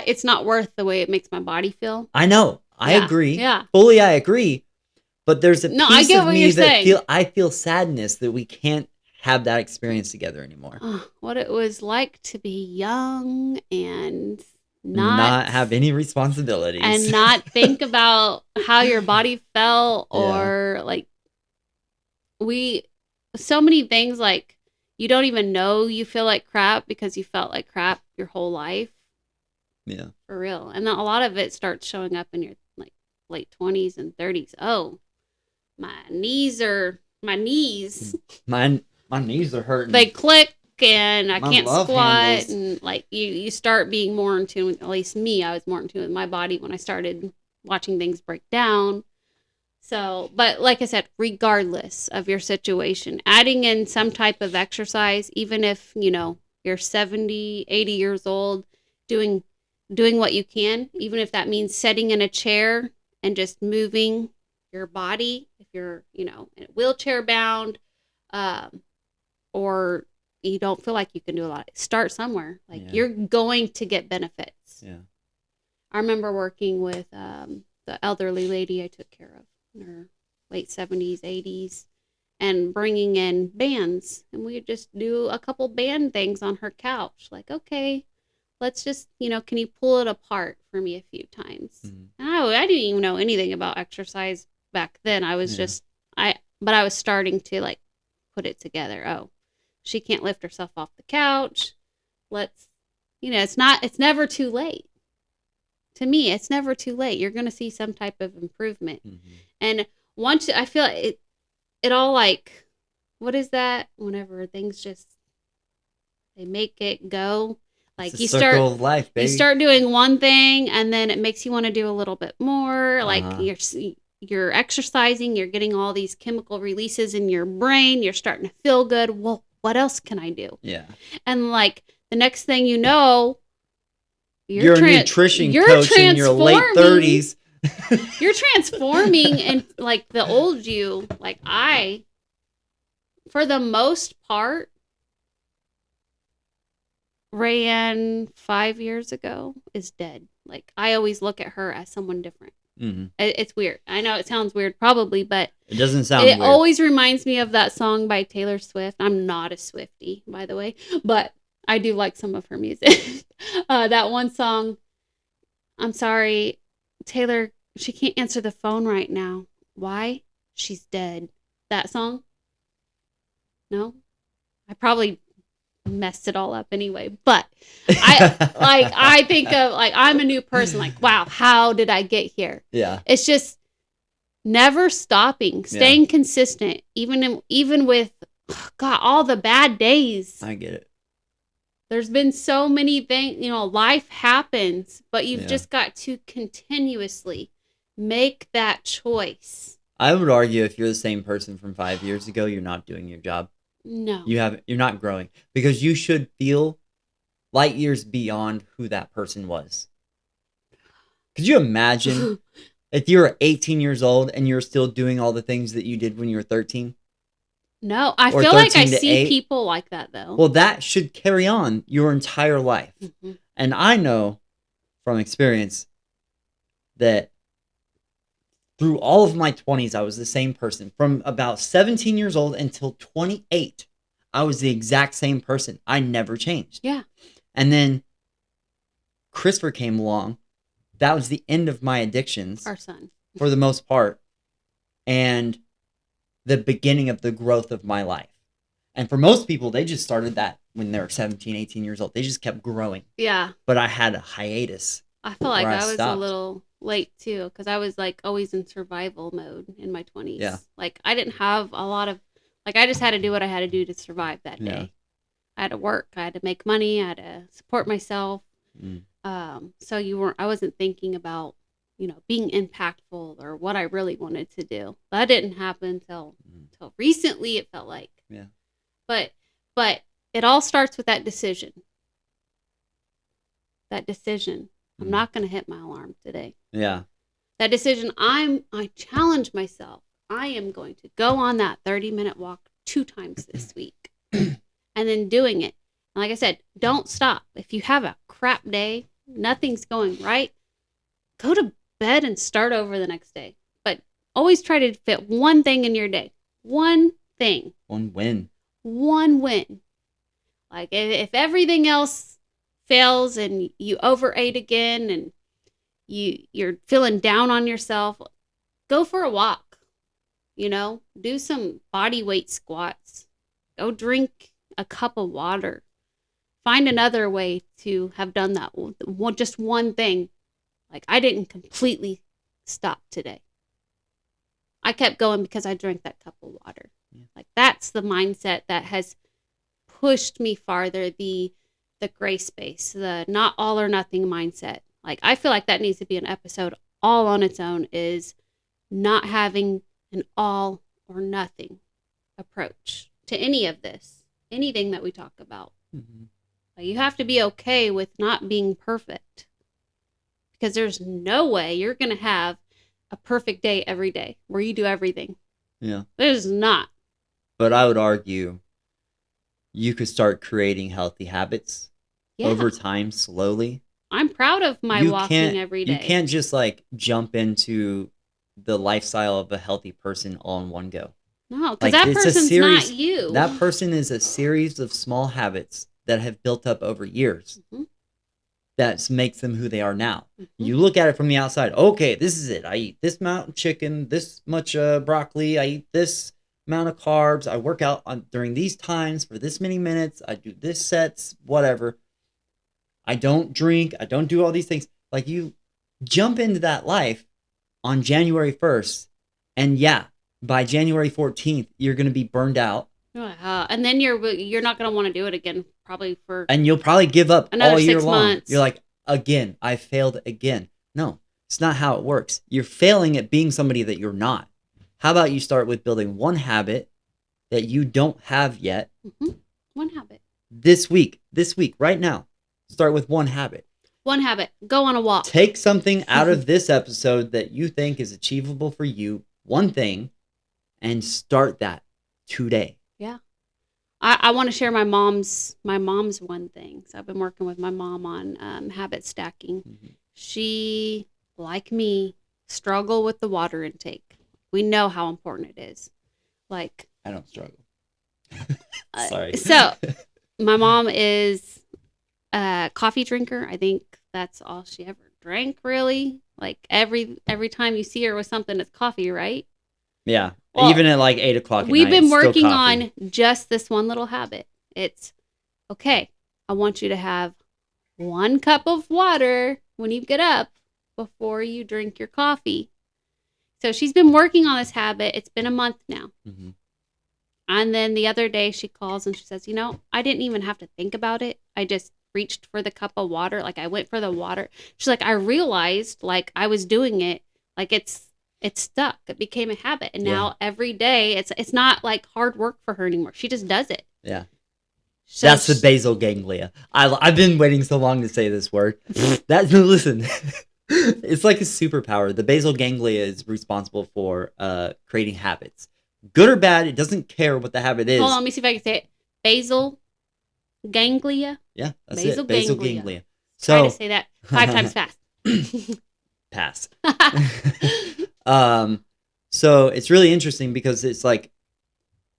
It's not worth the way it makes my body feel. I know. I agree. Yeah. Fully, I agree. But there's a piece I get of what me you're that saying. I feel sadness that we can't have that experience together anymore. What it was like to be young and not have any responsibilities. And not think about how your body felt or like so many things, like, you don't even know you feel like crap because you felt like crap your whole life. Yeah. For real. And a lot of it starts showing up in your like late 20s and 30s. Oh, my knees. My knees are hurting. They click and I can't love squat handles. And like you start being more in tune with, at least me, I was more in tune with my body when I started watching things break down. So, but like I said, regardless of your situation, adding in some type of exercise, even if, you're 70, 80 years old, doing what you can, even if that means sitting in a chair and just moving your body, if you're, wheelchair bound, or you don't feel like you can do a lot, start somewhere. Like, you're going to get benefits. Yeah. I remember working with the elderly lady I took care of in her late 70s, 80s, and bringing in bands. And we would just do a couple band things on her couch. Like, okay, let's just, can you pull it apart for me a few times? Mm-hmm. And I didn't even know anything about exercise back then. I was but I was starting to like put it together. Oh, she can't lift herself off the couch. Let's, it's never too late. To me, it's never too late. You're going to see some type of improvement. Mm-hmm. And once I feel it all, like, what is that? Whenever things just, they make it go. Like, you start, of life, baby. You start doing one thing and then it makes you want to do a little bit more. Uh-huh. Like, you're exercising, you're getting all these chemical releases in your brain. You're starting to feel good. Well, what else can I do? Yeah. And like the next thing you know, you're a nutrition coach in your late 30s. You're transforming, and like the old you, like for the most part, Rayanne 5 years ago is dead. Like, I always look at her as someone different. Mm-hmm. It's weird. I know it sounds weird probably, but it doesn't sound weird. It always reminds me of that song by Taylor Swift. I'm not a Swiftie, by the way, but I do like some of her music. That one song, I'm sorry, Taylor, she can't answer the phone right now. Why? She's dead. That song? No? I probably messed it all up anyway, but I think of, like, I'm a new person, like, wow, how did I get here? Yeah. It's just never stopping, staying consistent, even with, God, all the bad days. I get it. There's been so many things, life happens, but you've just got to continuously make that choice. I would argue if you're the same person from 5 years ago, you're not doing your job. No. You're not growing, because you should feel light years beyond who that person was. Could you imagine If you're 18 years old and you're still doing all the things that you did when you were 13. No, I feel like I see people like that, though. Well, that should carry on your entire life. Mm-hmm. And I know from experience that through all of my 20s, I was the same person. From about 17 years old until 28, I was the exact same person. I never changed. Yeah. And then Christopher came along. That was the end of my addictions. Our son. For the most part. And the beginning of the growth of my life. And for most people, they just started that when they were 17, 18 years old. They just kept growing. Yeah. But I had a hiatus. I feel like I was a little late too, because I was like always in survival mode in my 20s. Yeah. Like I didn't have a lot of, like I just had to do what I had to do to survive that day. Yeah. I had to work. I had to make money. I had to support myself. So I wasn't thinking about, being impactful or what I really wanted to do. That didn't happen until recently, it felt like. Yeah. But it all starts with that decision. I'm not going to hit my alarm today. Yeah. That decision, I challenge myself. I am going to go on that 30-minute walk 2 times this week. And then doing it. And like I said, don't stop. If you have a crap day, nothing's going right, go to bed and start over the next day. But always try to fit one thing in your day. One thing. One win. One win. Like if everything else fails and you overate again and you're feeling down on yourself, go for a walk. Do some body weight squats. Go drink a cup of water. Find another way to have done that. Just one thing. Like I didn't completely stop today. I kept going because I drank that cup of water. Yeah. Like that's the mindset that has pushed me farther. The gray space, the not all or nothing mindset. Like I feel like that needs to be an episode all on its own, is not having an all or nothing approach to any of this, anything that we talk about. Mm-hmm. Like you have to be okay with not being perfect, because there's no way you're going to have a perfect day every day where you do everything. Yeah. There's not. But I would argue you could start creating healthy habits over time, slowly. I'm proud of my walking every day. You can't just like jump into the lifestyle of a healthy person all in one go. No, because that person's not you. That person is a series of small habits that have built up over years. Mm-hmm. That makes them who they are now. Mm-hmm. You look at it from the outside. Okay, this is it. I eat this amount of chicken, this much broccoli. I eat this amount of carbs. I work out during these times for this many minutes. I do this sets, whatever. I don't drink. I don't do all these things. Like you jump into that life on January 1st. And yeah, by January 14th, you're going to be burned out. And then you're not going to want to do it again, probably and you'll probably give up another all year 6 long. Months. You're like, again, I failed again. No, it's not how it works. You're failing at being somebody that you're not. How about you start with building one habit that you don't have yet? Mm-hmm. One habit. This week, right now. Start with one habit. One habit. Go on a walk. Take something out of this episode that you think is achievable for you. One thing. And start that today. Yeah. I want to share my mom's one thing. So I've been working with my mom on habit stacking. Mm-hmm. She, like me, struggle with the water intake. We know how important it is. Like I don't struggle. Sorry. So my mom is a coffee drinker. I think that's all she ever drank, really. Like every time you see her with something, it's coffee, right? Yeah. Well, even at like 8 o'clock at we've night, been working on just this one little habit. It's, okay, I want you to have 1 cup of water when you get up before you drink your coffee. So she's been working on this habit. It's been a month now. Mm-hmm. And then the other day she calls and she says, I didn't even have to think about it. I just reached for the cup of water. Like I went for the water. She's like, I realized like I was doing it. Like it's stuck. It became a habit. And now every day it's not like hard work for her anymore. She just does it. Yeah. So that's the basal ganglia. I've been waiting so long to say this word. Listen, It's like a superpower. The basal ganglia is responsible for creating habits. Good or bad, it doesn't care what the habit is. Hold on, let me see if I can say it. Basal ganglia. Yeah, that's Basal it. Basal ganglia. ganglia. Try So to say that 5 times fast. pass. So it's really interesting because it's like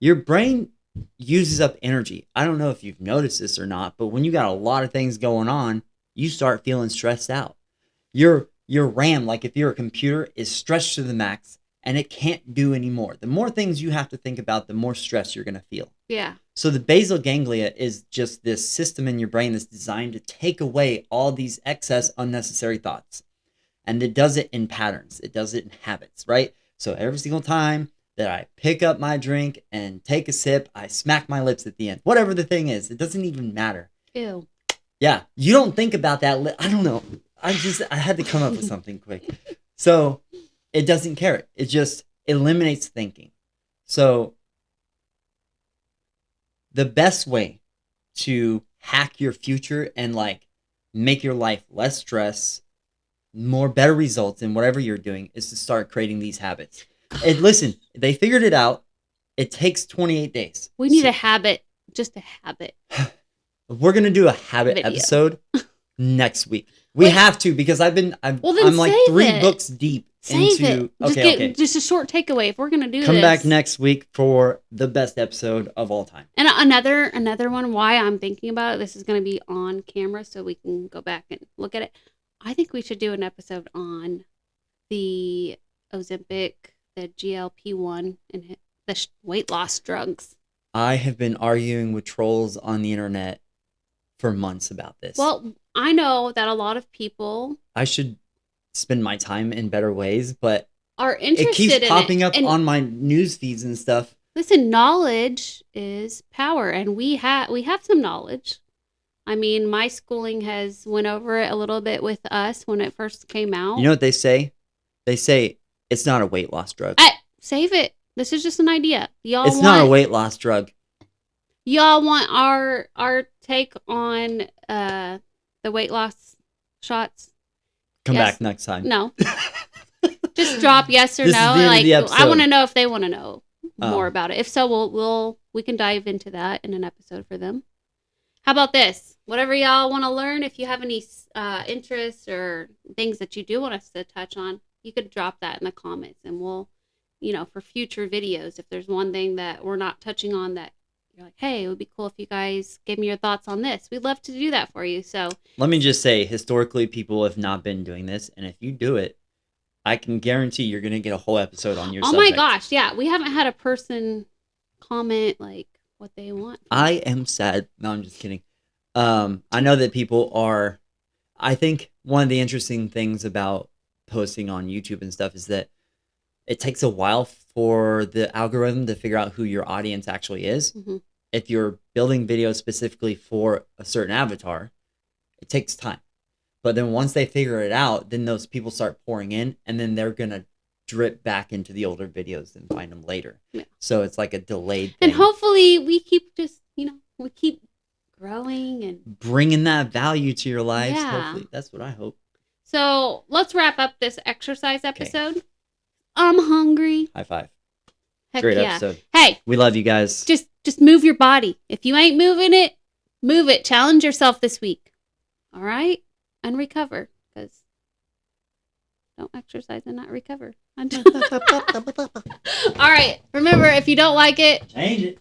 your brain uses up energy. I don't know if you've noticed this or not, but when you got a lot of things going on, you start feeling stressed out. Your RAM, like if you're a computer, is stretched to the max and it can't do anymore. The more things you have to think about, the more stress you're going to feel. Yeah. So the basal ganglia is just this system in your brain that's designed to take away all these excess unnecessary thoughts. And it does it in patterns. It does it in habits, right? So every single time that I pick up my drink and take a sip, I smack my lips at the end. Whatever the thing is, it doesn't even matter. Ew. Yeah, you don't think about that. I don't know. I had to come up with something quick. So it doesn't care. It just eliminates thinking. So the best way to hack your future and like make your life less stress, more better results in whatever you're doing is to start creating these habits. And listen, they figured it out. It takes 28 days. We need a habit, just a habit. We're going to do a habit episode next week. We have to because I'm like 3 books deep into just a short takeaway if we're going to do this. Come back next week for the best episode of all time. And another one why I'm thinking about it, this is going to be on camera so we can go back and look at it. I think we should do an episode on the Ozempic, the GLP-1 and the weight loss drugs. I have been arguing with trolls on the internet for months about this. Well, I know that a lot of people... I should spend my time in better ways, but are interested in it. It keeps popping up on my news feeds and stuff. Listen, knowledge is power, and we have some knowledge. I mean, my schooling has went over it a little bit with us when it first came out. You know what they say? They say it's not a weight loss drug. Save it. This is just an idea. It's not a weight loss drug. Y'all want our take on the weight loss shots? Come back next time. No. Just drop yes or this no. Is the end of the episode. I want to know if they want to know more about it. If so, we can dive into that in an episode for them. How about this? Whatever y'all want to learn, if you have any interests or things that you do want us to touch on, you could drop that in the comments and we'll, for future videos, if there's one thing that we're not touching on that you're like, hey, it would be cool if you guys gave me your thoughts on this. We'd love to do that for you. So let me just say, historically, people have not been doing this. And if you do it, I can guarantee you're going to get a whole episode on your subject. Oh my gosh. Yeah. We haven't had a person comment like what they want. I am sad. No, I'm just kidding. I know that people are, I think one of the interesting things about posting on YouTube and stuff is that it takes a while for the algorithm to figure out who your audience actually is. Mm-hmm. If you're building videos specifically for a certain avatar, it takes time. But then once they figure it out, then those people start pouring in and then they're going to drip back into the older videos and find them later. Yeah. So it's like a delayed thing. And hopefully we keep just, we keep growing and bringing that value to your lives. Yeah. Hopefully. That's what I hope. So let's wrap up this exercise episode. Okay. I'm hungry. High five. Heck Great yeah. episode. Hey, we love you guys. Just move your body. If you ain't moving it, move it. Challenge yourself this week. All right? And recover. Because don't exercise and not recover. All right. Remember, if you don't like it, change it.